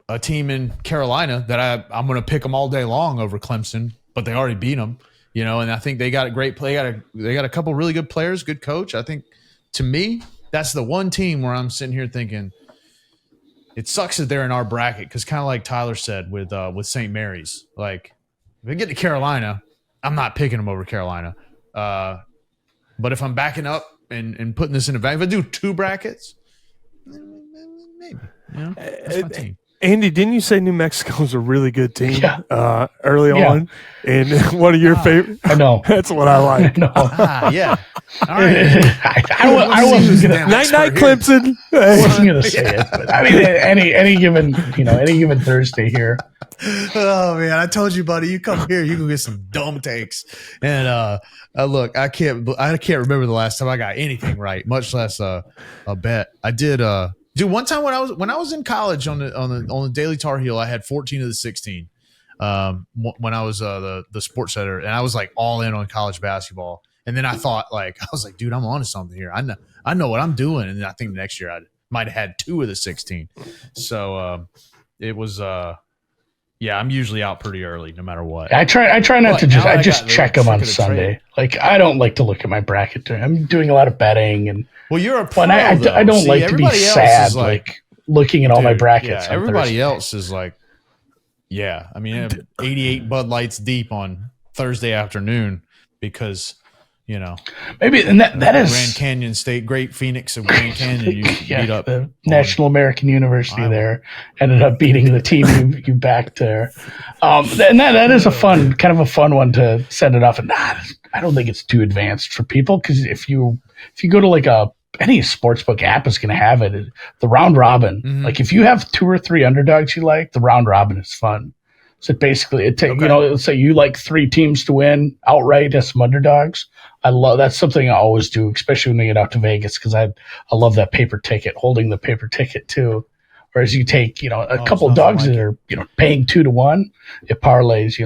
a team in Carolina that I'm going to pick them all day long over Clemson, but they already beat them, and I think they got a great play. They got a couple really good players, good coach. I think, to me, that's the one team where I'm sitting here thinking it sucks that they're in our bracket because kind of like Tyler said with St. Mary's, if they get to Carolina, I'm not picking them over Carolina. But if I'm backing up and putting this in a vacuum. If I do 2 brackets, maybe. You know, that's my team. Andy, didn't you say New Mexico's a really good team early Yeah. on? And one of your favorite? I know. That's what I like. No. Yeah. All right. I wasn't gonna. Night, Clemson. I wasn't gonna say it, but I mean, any given Thursday here. Oh man, I told you, buddy. You come here, you can get some dumb takes. And look, I can't remember the last time I got anything right, much less a bet. I did. Dude, one time when I was in college on the Daily Tar Heel, I had 14 of the 16. When I was the sports center, and I was like all in on college basketball. And then I thought, like, I was like, dude, I'm on to something here. I know what I'm doing. And I think next year I might have had 2 of the 16. So it was yeah, I'm usually out pretty early, no matter what. I try not to I just check them on Sunday. Like, I don't like to look at my bracket. I'm doing a lot of betting, and well, you're a pro. I don't like to be sad, like looking at all my brackets. Yeah, everybody else is like, yeah. I mean, 88 Bud Lights deep on Thursday afternoon because maybe, and that is Grand Canyon State, Great Phoenix of Grand Canyon. You beat up the National American University Iowa. There ended up beating the team you backed there. And that is a fun one to send it off. And I don't think it's too advanced for people, because if you go to like any sportsbook app is going to have it. The round robin, like if you have 2 or 3 underdogs you like, the round robin is fun. So basically, let's say you like 3 teams to win outright as some underdogs. That's something I always do, especially when we get out to Vegas, because I love that paper ticket, holding the paper ticket too. Whereas you take, a couple of dogs that are, paying 2-1, it parlays,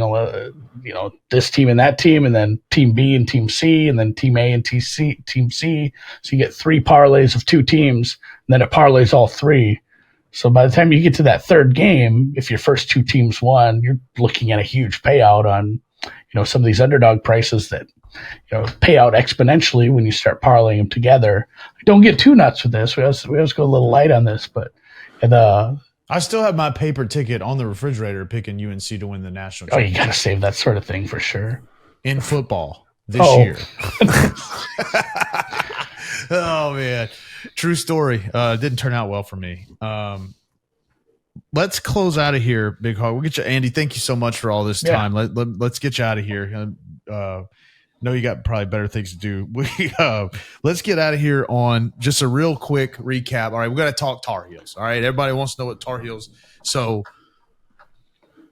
this team and that team, and then team B and team C, and then team A and team C. So you get 3 parlays of 2 teams, and then it parlays all 3. So by the time you get to that 3rd game, if your first 2 teams won, you're looking at a huge payout on, some of these underdog prices that, pay out exponentially when you start parlaying them together. Don't get too nuts with this. We always go a little light on this, but I still have my paper ticket on the refrigerator picking UNC to win the national championship. Oh, you got to save that sort of thing for sure. In football this year. Oh, man. True story. Didn't turn out well for me. Let's close out of here, Big Hog. We'll get you, Andy. Thank you so much for all this time. Let's get you out of here. Know you got probably better things to do. Let's get out of here on just a real quick recap. All right, we got to talk Tar Heels. All right, everybody wants to know what Tar Heels. So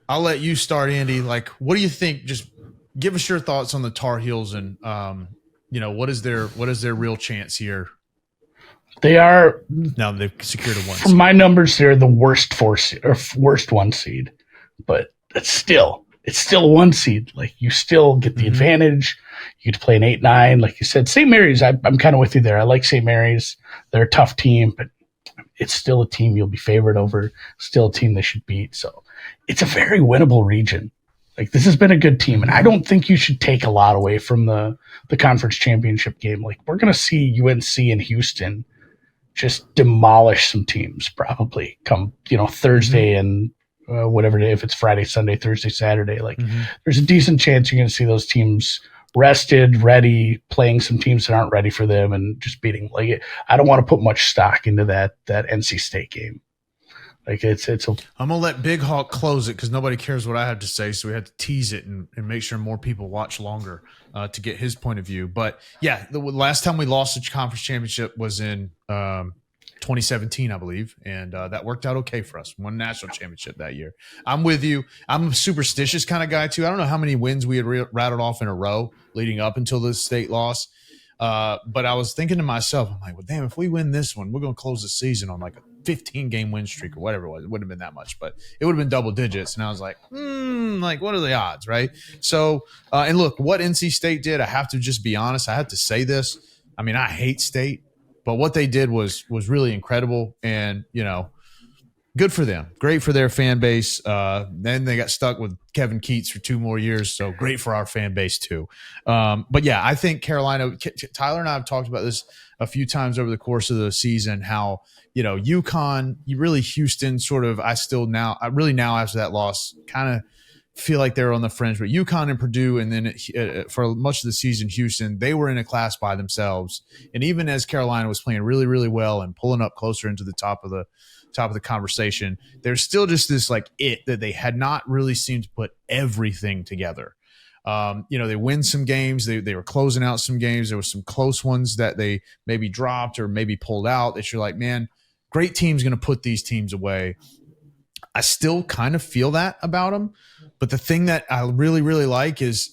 I'll let you start, Andy. Like, what do you think? Just give us your thoughts on the Tar Heels, and what is their real chance here? They are now they've secured a 1 seed. From my numbers, they're the worst 4 seed or worst 1 seed, but it's still a 1 seed. Like, you still get the advantage. You get to play an 8-9, like you said. St. Mary's, I'm kind of with you there. I like St. Mary's. They're a tough team, but it's still a team you'll be favored over. Still a team they should beat. So it's a very winnable region. Like, this has been a good team, and I don't think you should take a lot away from the conference championship game. Like, we're going to see UNC and Houston just demolish some teams probably come Thursday and whatever day, if it's Friday, Sunday, Thursday, Saturday. Like, there's a decent chance you're going to see those teams rested, ready, playing some teams that aren't ready for them, and just beating. Like, I don't want to put much stock into that NC State game. Like, I'm gonna let Big Hawk close it because nobody cares what I have to say, so we have to tease it and make sure more people watch longer to get his point of view. But yeah, the last time we lost the conference championship was in 2017, I believe, and that worked out okay for us. Won national championship that year. I'm with you. I'm a superstitious kind of guy too. I don't know how many wins we had rattled off in a row leading up until the state loss. But I was thinking to myself, I'm like, well, damn, if we win this one, we're going to close the season on like a 15-game win streak or whatever it was. It wouldn't have been that much, but it would have been double digits. And I was like, like, what are the odds, right? So, and look, what NC State did, I have to just be honest. I have to say this. I mean, I hate State, but what they did was really incredible. And, good for them. Great for their fan base. Then they got stuck with Kevin Keats for 2 more years, so great for our fan base too. But yeah, I think Carolina. Tyler and I have talked about this a few times over the course of the season. How UConn, Houston, sort of. I really now after that loss kind of feel like they were on the fringe, but UConn and Purdue, and then for much of the season, Houston, they were in a class by themselves. And even as Carolina was playing really, really well and pulling up closer into the top of the conversation, there's still just this that they had not really seemed to put everything together. They win some games. They were closing out some games. There were some close ones that they maybe dropped or maybe pulled out that you're like, man, great team's going to put these teams away. I still kind of feel that about them. But the thing that I really, really like is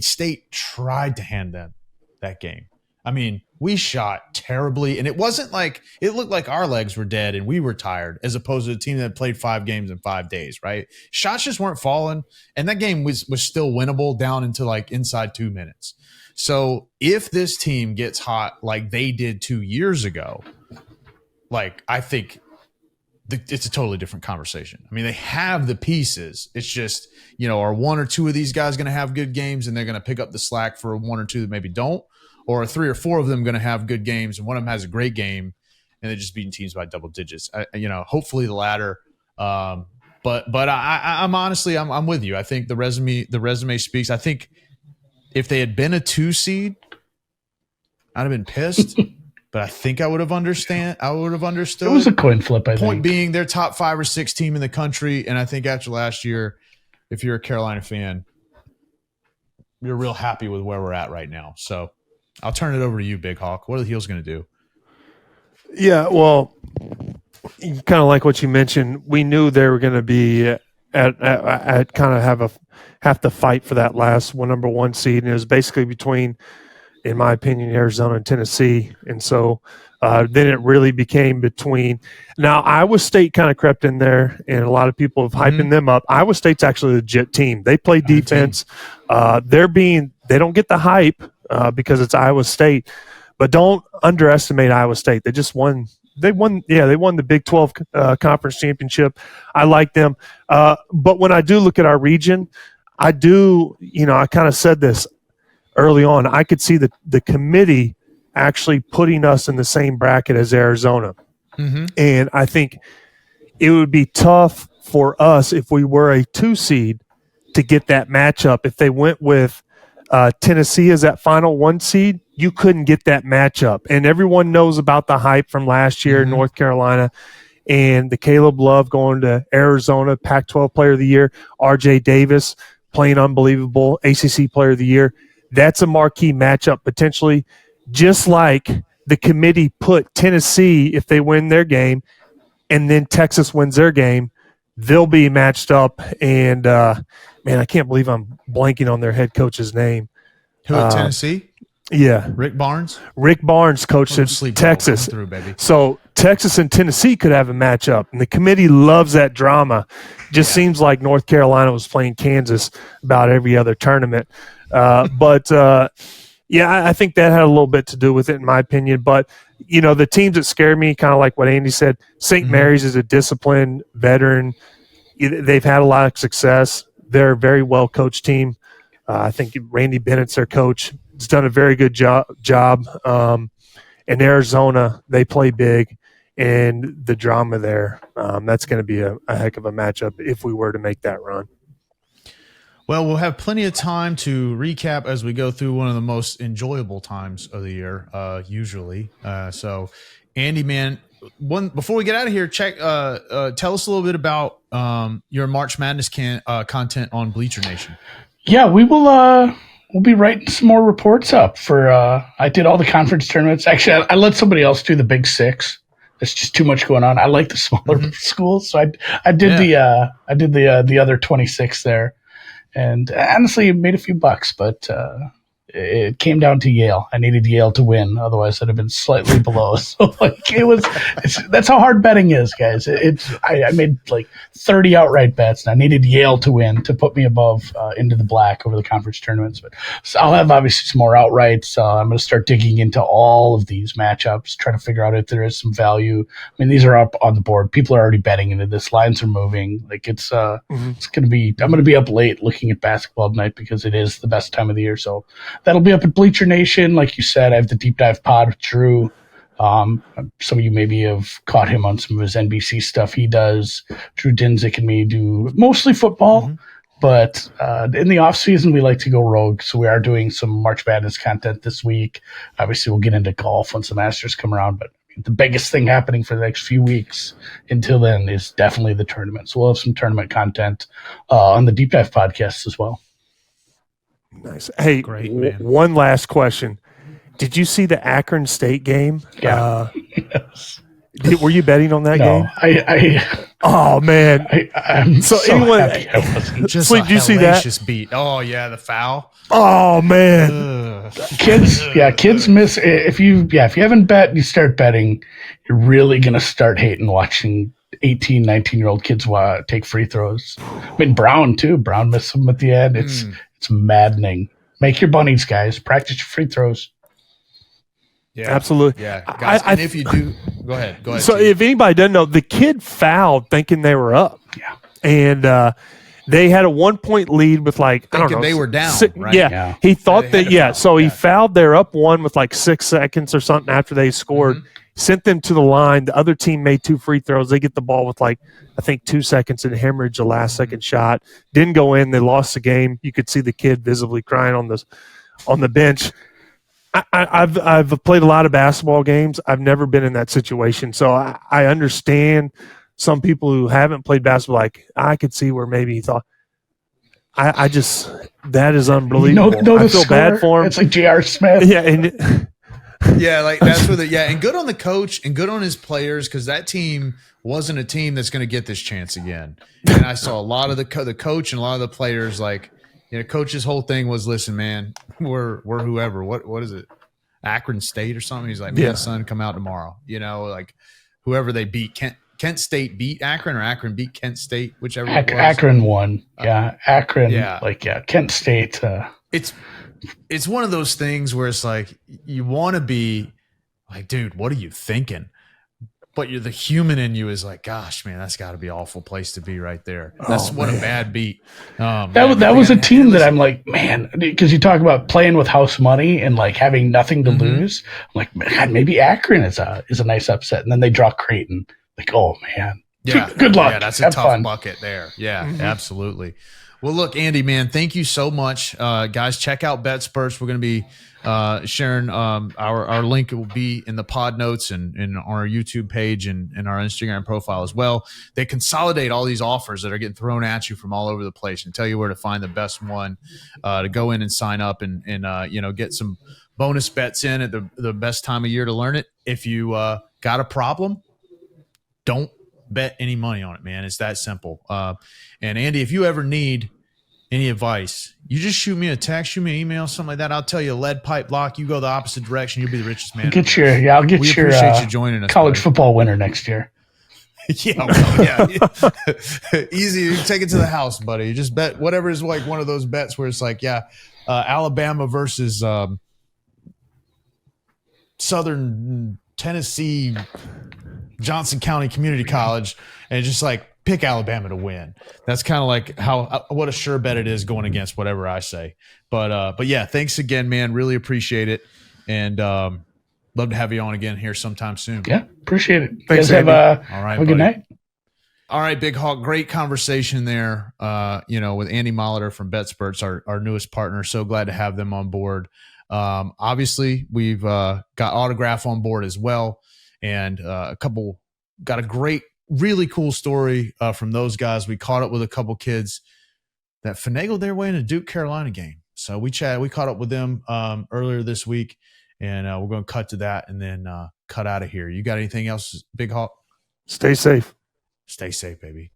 State tried to hand them that game. I mean, we shot terribly, and it wasn't like it looked like our legs were dead and we were tired, as opposed to a team that played 5 games in 5 days, right? Shots just weren't falling, and that game was still winnable down into inside 2 minutes. So if this team gets hot like they did 2 years ago, I think it's a totally different conversation. I mean, they have the pieces. It's just, are 1 or 2 of these guys going to have good games and they're going to pick up the slack for 1 or 2 that maybe don't? Or are 3 or 4 of them going to have good games and one of them has a great game and they're just beating teams by double digits? Hopefully the latter. But I'm honestly, I'm with you. I think the resume speaks. I think if they had been a 2 seed, I'd have been pissed. But I think I would have understood. It was a coin flip, I think. Point being, they're top 5 or 6 team in the country, and I think after last year, if you're a Carolina fan, you're real happy with where we're at right now. So I'll turn it over to you, Big Hawk. What are the Heels going to do? Yeah, well, kind of like what you mentioned, we knew they were going to be at kind of have to fight for that last number 1 seed, and it was basically between, in my opinion, Arizona and Tennessee. And so then it really became between. Now, Iowa State kind of crept in there, and a lot of people have hyping them up. Iowa State's actually a legit team. They play defense. They don't get the hype because it's Iowa State, but don't underestimate Iowa State. They just won. They won the Big 12 conference championship. I like them. But when I do look at our region, I kind of said this early on, I could see the committee actually putting us in the same bracket as Arizona. Mm-hmm. And I think it would be tough for us if we were a 2 seed to get that matchup. If they went with Tennessee as that final 1 seed, you couldn't get that matchup. And everyone knows about the hype from last year in North Carolina and the Caleb Love going to Arizona, Pac-12 Player of the Year, RJ Davis playing unbelievable, ACC Player of the Year. That's a marquee matchup potentially, just like the committee put Tennessee, if they win their game, and then Texas wins their game, they'll be matched up. And, man, I can't believe I'm blanking on their head coach's name. Who at Tennessee? Yeah. Rick Barnes? Rick Barnes coached at Texas. Through, baby. So Texas and Tennessee could have a matchup, and the committee loves that drama. Just seems like North Carolina was playing Kansas about every other tournament. I think that had a little bit to do with it, in my opinion. But, the teams that scare me, kind of like what Andy said, St. Mary's is a disciplined veteran. They've had a lot of success. They're a very well-coached team. I think Randy Bennett's their coach. He's done a very good job. In Arizona, they play big, and the drama there, that's going to be a heck of a matchup if we were to make that run. Well, we'll have plenty of time to recap as we go through one of the most enjoyable times of the year, usually. So, Andy, man, before we get out of here, tell us a little bit about your March Madness content on Bleacher Nation. Yeah, we will. We'll be writing some more reports up for. I did all the conference tournaments. Actually, I let somebody else do the Big Six. There's just too much going on. I like the smaller schools, so I did the other 26 there. And honestly, it made a few bucks, but it came down to Yale. I needed Yale to win, otherwise I'd have been slightly below. So that's how hard betting is, guys. I made 30 outright bets, and I needed Yale to win to put me above into the black over the conference tournaments. But so I'll have obviously some more outrights. I'm going to start digging into all of these matchups, try to figure out if there is some value. I mean, these are up on the board. People are already betting into this. Lines are moving. It's going to be. I'm going to be up late looking at basketball tonight because it is the best time of the year. So that'll be up at Bleacher Nation. Like you said, I have the deep dive pod with Drew. Some of you maybe have caught him on some of his NBC stuff he does. Drew Dinsick and me do mostly football. But in the off season, we like to go rogue. So we are doing some March Madness content this week. Obviously, we'll get into golf once the Masters come around. But the biggest thing happening for the next few weeks until then is definitely the tournament. So we'll have some tournament content on the Deep Dive podcast as well. Nice. Hey, Great, man. One last question. Did you see the Akron State game? Yeah. Yes. Were you betting on that game? Oh man. I'm so happy I wasn't. Just Sleep, do you see that? Beat. Oh yeah, the foul. Oh man. Kids miss if you haven't bet, you start betting, you're really gonna start hating watching 18, 19-year-old kids take free throws. I mean Brown too. Brown missed them at the end. It's maddening. Make your bunnies, guys. Practice your free throws. Yeah, absolutely. Yeah, guys. And if you do, go ahead. So, if anybody doesn't know, the kid fouled thinking they were up. Yeah, and they had a 1-point lead with they were down. Right? Yeah, he thought that. Yeah, so he fouled. They're up one with 6 seconds or something after they scored. Mm-hmm. Sent them to the line. The other team made 2 free throws. They get the ball with I think 2 seconds and hemorrhage a last second shot. Didn't go in. They lost the game. You could see the kid visibly crying on the bench. I've played a lot of basketball games. I've never been in that situation, so I understand some people who haven't played basketball. I could see where maybe he thought, I just that is unbelievable. I feel bad for him. It's like J.R. Smith. Yeah, and that's where and good on the coach and good on his players because that team wasn't a team that's going to get this chance again. And I saw a lot of the coach and a lot of the players coach's whole thing was, listen, man, we're whoever. What is it? Akron State or something? He's like, man, son, come out tomorrow. Whoever they beat. Kent State beat Akron or Akron beat Kent State, whichever it was. Akron won. Akron. Kent State. It's one of those things where it's like you want to be like, dude, what are you thinking? But the human in you is like, gosh, man, that's got to be an awful place to be right there. That's a bad beat. That was a team that I'm like, man, because you talk about playing with house money and having nothing to lose. I'm like, man, maybe Akron is a nice upset, and then they draw Creighton. Like, oh man, good luck. Yeah, that's Have a tough fun. bucket there. Yeah, absolutely. Well, look, Andy, man, thank you so much, guys. Check out BetSperts. We're going to be sharing our link. It will be in the pod notes and on our YouTube page and our Instagram profile as well. They consolidate all these offers that are getting thrown at you from all over the place and tell you where to find the best one to go in and sign up and get some bonus bets in at the best time of year to learn it. If you got a problem, don't bet any money on it, man. It's that simple. And Andy, if you ever need any advice, you just shoot me a text, shoot me an email, something like that. I'll tell you a lead pipe lock. You go the opposite direction, you'll be the richest man. I'll get your appreciate you joining us, college buddy. Football winner next year. Yeah. Easy. You take it to the house, buddy. You just bet whatever is one of those bets where it's Alabama versus Southern Tennessee Johnson County Community College, and just pick Alabama to win. That's kind of what a sure bet it is going against whatever I say. But yeah, thanks again, man. Really appreciate it, and love to have you on again here sometime soon. Yeah, appreciate it. Thanks, Have Andy. All right, have a good night. All right, Big Hawk. Great conversation there. With Andy Molitor from BetSperts, our newest partner. So glad to have them on board. Obviously, we've got Autograph on board as well, and got a great, really cool story from those guys. We caught up with a couple kids that finagled their way in a Duke Carolina game. So we caught up with them earlier this week, and we're going to cut to that and then cut out of here. You got anything else, Big Hawk? Stay safe. Stay safe, baby.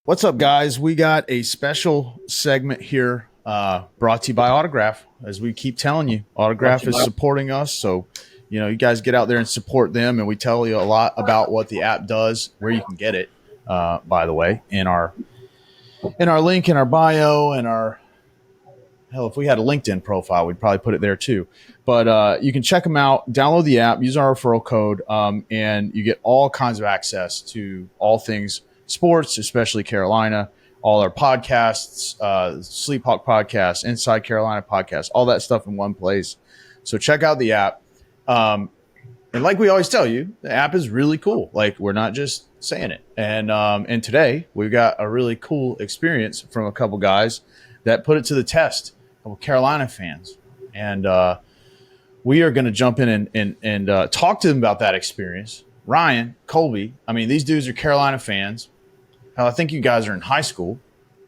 What's up, guys? We got a special segment here brought to you by Autograph. As we keep telling you, Autograph is supporting us. So, you guys get out there and support them. And we tell you a lot about what the app does, where you can get it, by the way, in our link, in our bio, and if we had a LinkedIn profile, we'd probably put it there too. But you can check them out, download the app, use our referral code, and you get all kinds of access to all things sports, especially Carolina, all our podcasts, Sleep Hawk podcast, Inside Carolina podcast, all that stuff in one place. So check out the app. And like we always tell you, the app is really cool. Like, we're not just saying it. And today we've got a really cool experience from a couple guys that put it to the test. A couple Carolina fans. And we are going to jump in and talk to them about that experience. Ryan, Colby, I mean, these dudes are Carolina fans. Hell, I think you guys are in high school.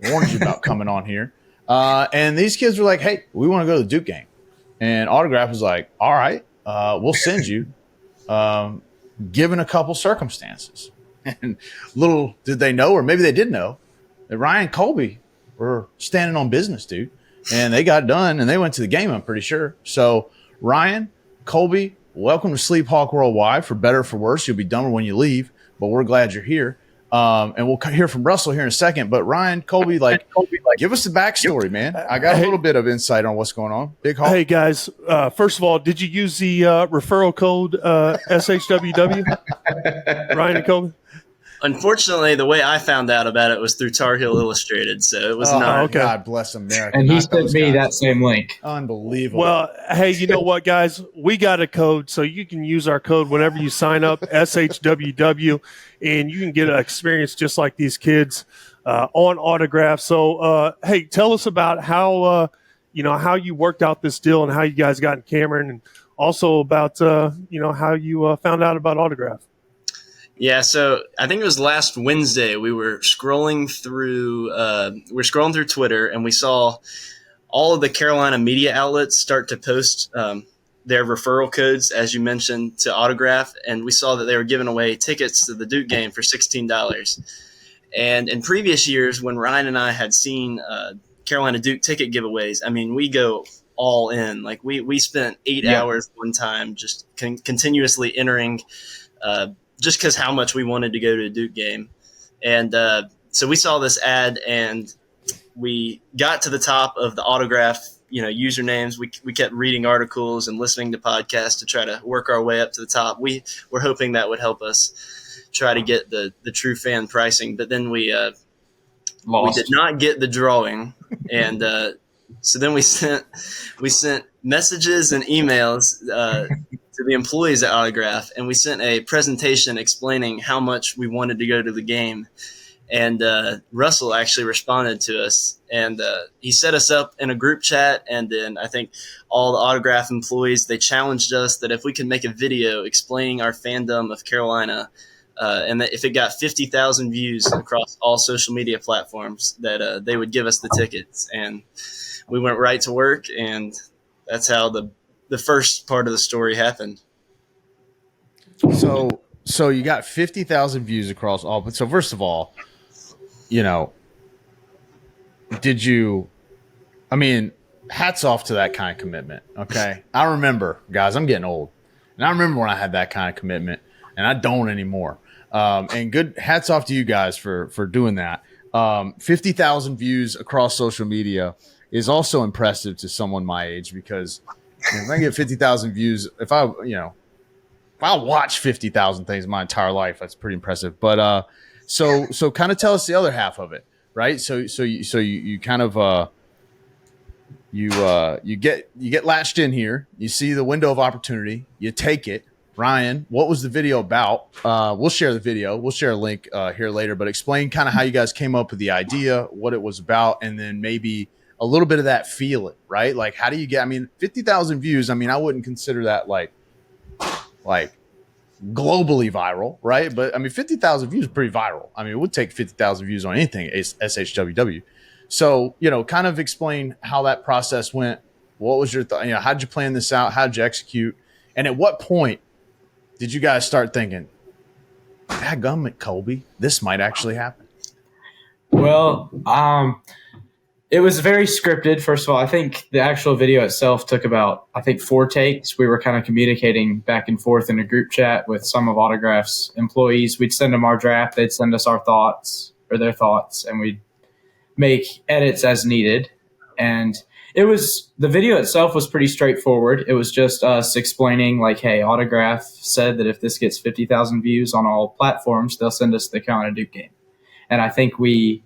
I warned you about coming on here. And these kids were like, hey, we want to go to the Duke game. And Autograph was like, all right, we'll send you, given a couple circumstances. And little did they know, or maybe they did know, that Ryan and Colby were standing on business, dude. And they got done, and they went to the game, I'm pretty sure. So, Ryan, Colby, welcome to Sleep Hawk Worldwide. For better or for worse, you'll be dumber when you leave, but we're glad you're here. And we'll hear from Russell here in a second. But Ryan, Colby, give us the backstory, man. I got a little bit of insight on what's going on. Big Hawk. Hey, guys. First of all, did you use the referral code SHWW? Ryan and Colby? Unfortunately, the way I found out about it was through Tar Heel Illustrated, so it was not. Okay. God bless America. And he sent me that same link. Unbelievable. Well, hey, you know what, guys? We got a code, so you can use our code whenever you sign up, SHWW, and you can get an experience just like these kids on Autograph. So, hey, tell us about how you worked out this deal and how you guys got in Cameron, and also about how you found out about Autograph. Yeah, so I think it was last Wednesday. We were scrolling through Twitter, and we saw all of the Carolina media outlets start to post their referral codes, as you mentioned, to Autograph, and we saw that they were giving away tickets to the Duke game for $16. And in previous years, when Ryan and I had seen Carolina Duke ticket giveaways, I mean, we go all in. Like we spent 8 hours one time just continuously entering. Just because how much we wanted to go to a Duke game. And so we saw this ad, and we got to the top of the Autograph, usernames. We kept reading articles and listening to podcasts to try to work our way up to the top. We were hoping that would help us try to get the true fan pricing. But then we did not get the drawing. And so then we sent messages and emails to the employees at Autograph, and we sent a presentation explaining how much we wanted to go to the game. And Russell actually responded to us, and he set us up in a group chat. And then I think all the Autograph employees, they challenged us that if we could make a video explaining our fandom of Carolina, and that if it got 50,000 views across all social media platforms, that they would give us the tickets. And we went right to work, and that's how the first part of the story happened. So you got 50,000 views across all. So first of all, did you? I mean, hats off to that kind of commitment. Okay, I remember, guys. I'm getting old, and I remember when I had that kind of commitment, and I don't anymore. And good hats off to you guys for doing that. 50,000 views across social media is also impressive to someone my age, because if I get 50,000 views, if I'll watch 50,000 things my entire life, that's pretty impressive. But so kind of tell us the other half of it, right? So you kind of you get latched in here. You see the window of opportunity. You take it. Ryan, what was the video about? We'll share the video. We'll share a link here later. But explain kind of how you guys came up with the idea, what it was about, and then maybe a little bit of that feeling, right? Like, how do you get? I mean, 50,000 views. I mean, I wouldn't consider that like globally viral, right? But I mean, 50,000 views is pretty viral. I mean, it would take 50,000 views on anything SHWW. So, kind of explain how that process went. What was your thought? How did you plan this out? How did you execute? And at what point did you guys start thinking, dadgummit, Colby, this might actually happen? Well, it was very scripted. First of all, I think the actual video itself took about, 4 takes. We were kind of communicating back and forth in a group chat with some of Autograph's employees. We'd send them our draft. They'd send us our thoughts or their thoughts, and we'd make edits as needed. And the video itself was pretty straightforward. It was just us explaining, like, hey, Autograph said that if this gets 50,000 views on all platforms, they'll send us the Carolina Duke game. And I think we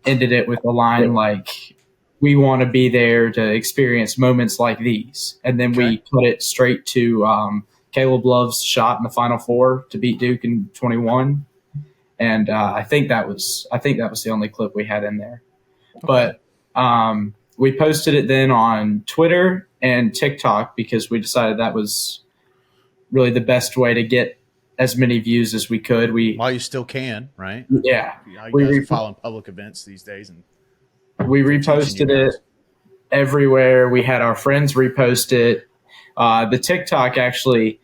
ended it with a line like, we want to be there to experience moments like these. And then we put it straight to Caleb Love's shot in the Final Four to beat Duke in 21. And I think that was the only clip we had in there. Okay. But we posted it then on Twitter and TikTok because we decided that was really the best way to get as many views as we could. While you still can, right? Yeah. You guys are following public events these days, and we reposted it everywhere. We had our friends repost it. The TikTok actually,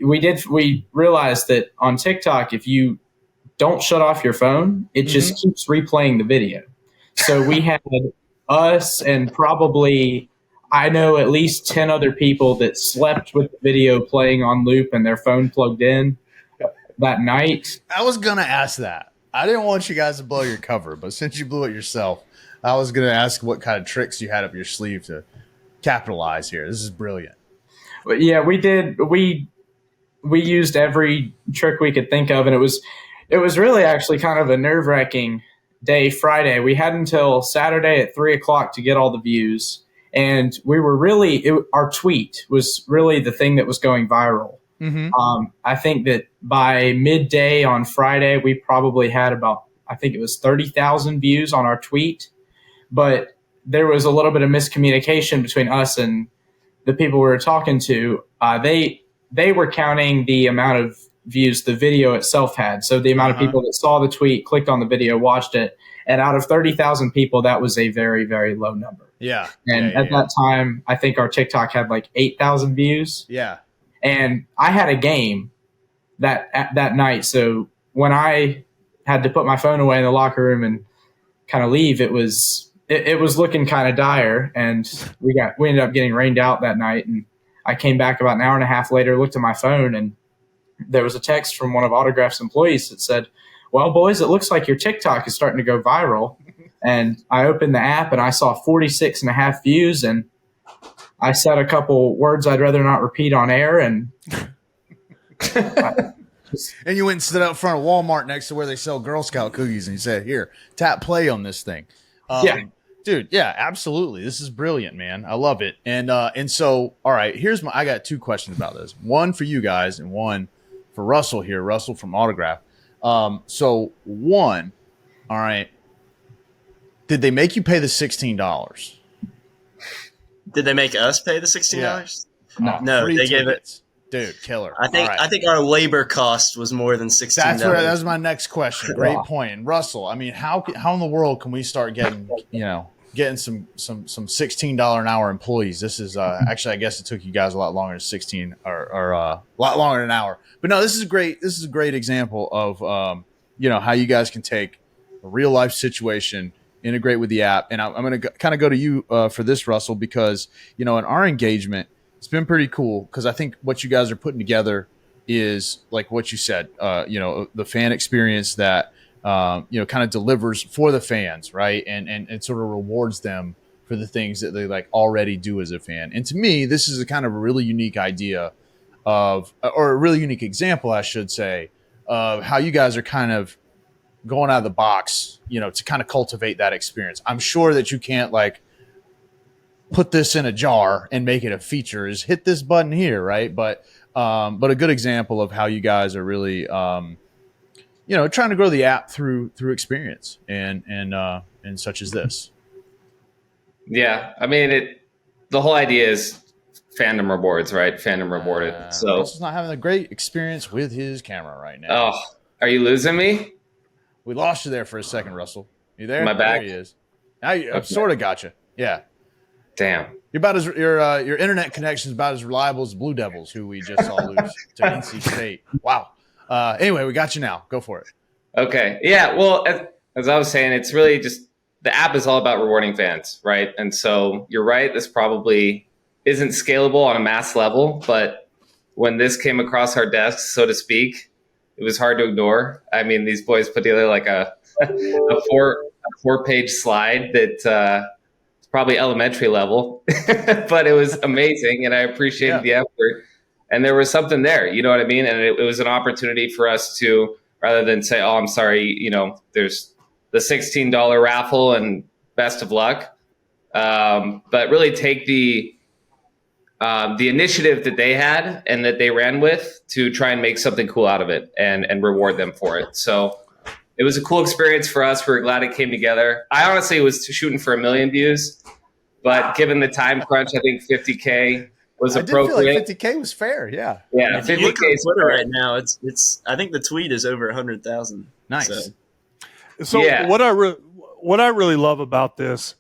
we realized that on TikTok, if you don't shut off your phone, it just keeps replaying the video. So we had us and probably, I know at least 10 other people that slept with the video playing on loop and their phone plugged in that night. I was going to ask that. I didn't want you guys to blow your cover, but since you blew it yourself, I was going to ask what kind of tricks you had up your sleeve to capitalize here. This is brilliant. But yeah, we did. We used every trick we could think of, and it was really actually kind of a nerve-wracking day Friday. We had until Saturday at 3:00 to get all the views. And we were our tweet was really the thing that was going viral. I think that by midday on Friday, we probably had about, I think it was 30,000 views on our tweet. But there was a little bit of miscommunication between us and the people we were talking to. They were counting the amount of views the video itself had. So the amount of people that saw the tweet, clicked on the video, watched it. And out of 30,000 people, that was a very, very low number. Yeah. And at that time, I think our TikTok had like 8,000 views. Yeah. And I had a game that night. So when I had to put my phone away in the locker room and kind of leave, it was looking kind of dire. And we ended up getting rained out that night. And I came back about an hour and a half later, looked at my phone, and there was a text from one of Autograph's employees that said, "Well, boys, it looks like your TikTok is starting to go viral." And I opened the app and I saw 46.5 views, and I said a couple words I'd rather not repeat on air. And and you went and stood out front of Walmart next to where they sell Girl Scout cookies, and you said, "Here, tap play on this thing." Dude, yeah, absolutely. This is brilliant, man. I love it. And so, all right, I got two questions about this. One for you guys and one for Russell here. Russell from Autograph. So one, all right. Did they make you pay the $16? Did they make us pay the $16? Yeah. No, they gave it. Dude, killer. I think our labor cost was more than $16. That was my next question. Great point. And Russell, I mean, how in the world can we start getting some $16 an hour employees? This is actually, I guess it took you guys a lot longer than 16 or a lot longer than an hour. But no, this is great. This is a great example of how you guys can take a real life situation, integrate with the app. And I'm going to kind of go to you for this, Russell, because in our engagement, it's been pretty cool because I think what you guys are putting together is like what you said, the fan experience that kind of delivers for the fans, right? And sort of rewards them for the things that they like already do as a fan. And to me, this is a kind of a really unique idea or a really unique example, I should say, of how you guys are kind of going out of the box, to kind of cultivate that experience. I'm sure that you can't like put this in a jar and make it a feature, is hit this button here, right? But a good example of how you guys are really trying to grow the app through experience and such as this. Yeah, I mean the whole idea is fandom rewards, right? Fandom rewarded. So Russell's not having a great experience with his camera right now. Oh, are you losing me? We lost you there for a second, Russell. You there? My back. There he is. Now I've sort of got you. Yeah. Damn. You're about as your internet connection is about as reliable as Blue Devils, who we just saw lose to NC State. Wow. Anyway, we got you now. Go for it. Okay. Yeah. Well, as I was saying, it's really just the app is all about rewarding fans, right? And so you're right. This probably isn't scalable on a mass level, but when this came across our desks, so to speak, it was hard to ignore. I mean, these boys put together like a four-page slide that probably elementary level, but it was amazing, and I appreciated the effort. And there was something there, you know what I mean? And it was an opportunity for us to, rather than say, "Oh, I'm sorry, there's the $16 raffle and best of luck," but really take the the initiative that they had and that they ran with to try and make something cool out of it and reward them for it. So it was a cool experience for us. We're glad it came together. I honestly was shooting for 1 million views, but given the time crunch, I think 50K was appropriate. I did feel like 50K was fair. Yeah. Yeah. If you look at Twitter right now, it's. I think the tweet is over 100,000. Nice. So Yeah. what I really love about this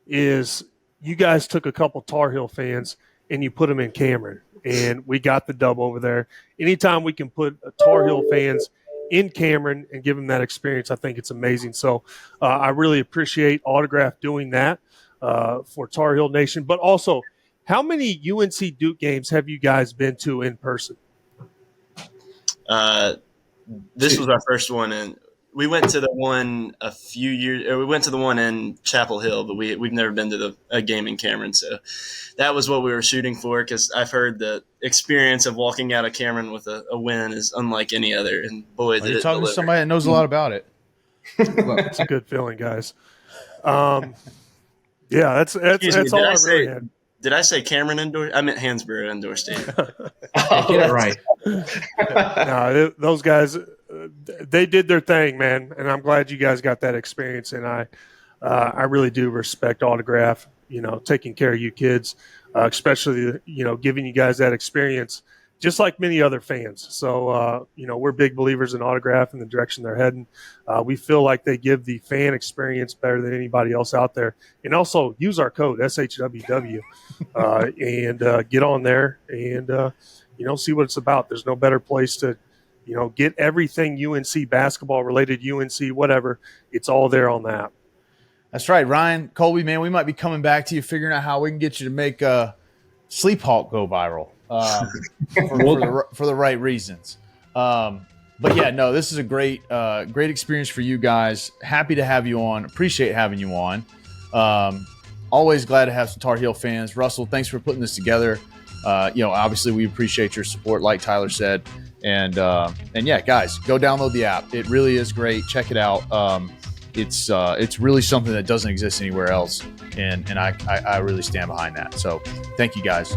is you guys took a couple Tar Heel fans and you put them in Cameron, and we got the dub over there. Anytime we can put Tar Heel fans in Cameron and give them that experience, I think it's amazing. So I really appreciate Autograph doing that for Tar Heel Nation. But also, how many UNC Duke games have you guys been to in person? This was our first one, and we went to the one a few years. Or we went to the one in Chapel Hill, but we've never been to a game in Cameron. So that was what we were shooting for, because I've heard the experience of walking out of Cameron with a win is unlike any other. And boy, did You're it talking to deliver. somebody that knows a lot about it. It's a good feeling, guys. Yeah, that's Excuse me, all I really had. Did I say Cameron Indoor? I meant Hansbro Indoor Stadium. Get it right. No, those guys, they did their thing, man, and I'm glad you guys got that experience. And I really do respect Autograph. Taking care of you kids, especially giving you guys that experience, just like many other fans. So we're big believers in Autograph and the direction they're heading. We feel like they give the fan experience better than anybody else out there. And also use our code SHWW and get on there and see what it's about. There's no better place to get everything UNC basketball related, UNC whatever. It's all there on the app. That's right, Ryan, Colby, man. We might be coming back to you, figuring out how we can get you to make Sleep Hawk go viral for the right reasons. But yeah, no, this is a great experience for you guys. Happy to have you on. Appreciate having you on. Always glad to have some Tar Heel fans. Russell, thanks for putting this together. Obviously we appreciate your support, like Tyler said. And yeah, guys, go download the app. It really is great. Check it out. It's really something that doesn't exist anywhere else. And I really stand behind that. So thank you guys.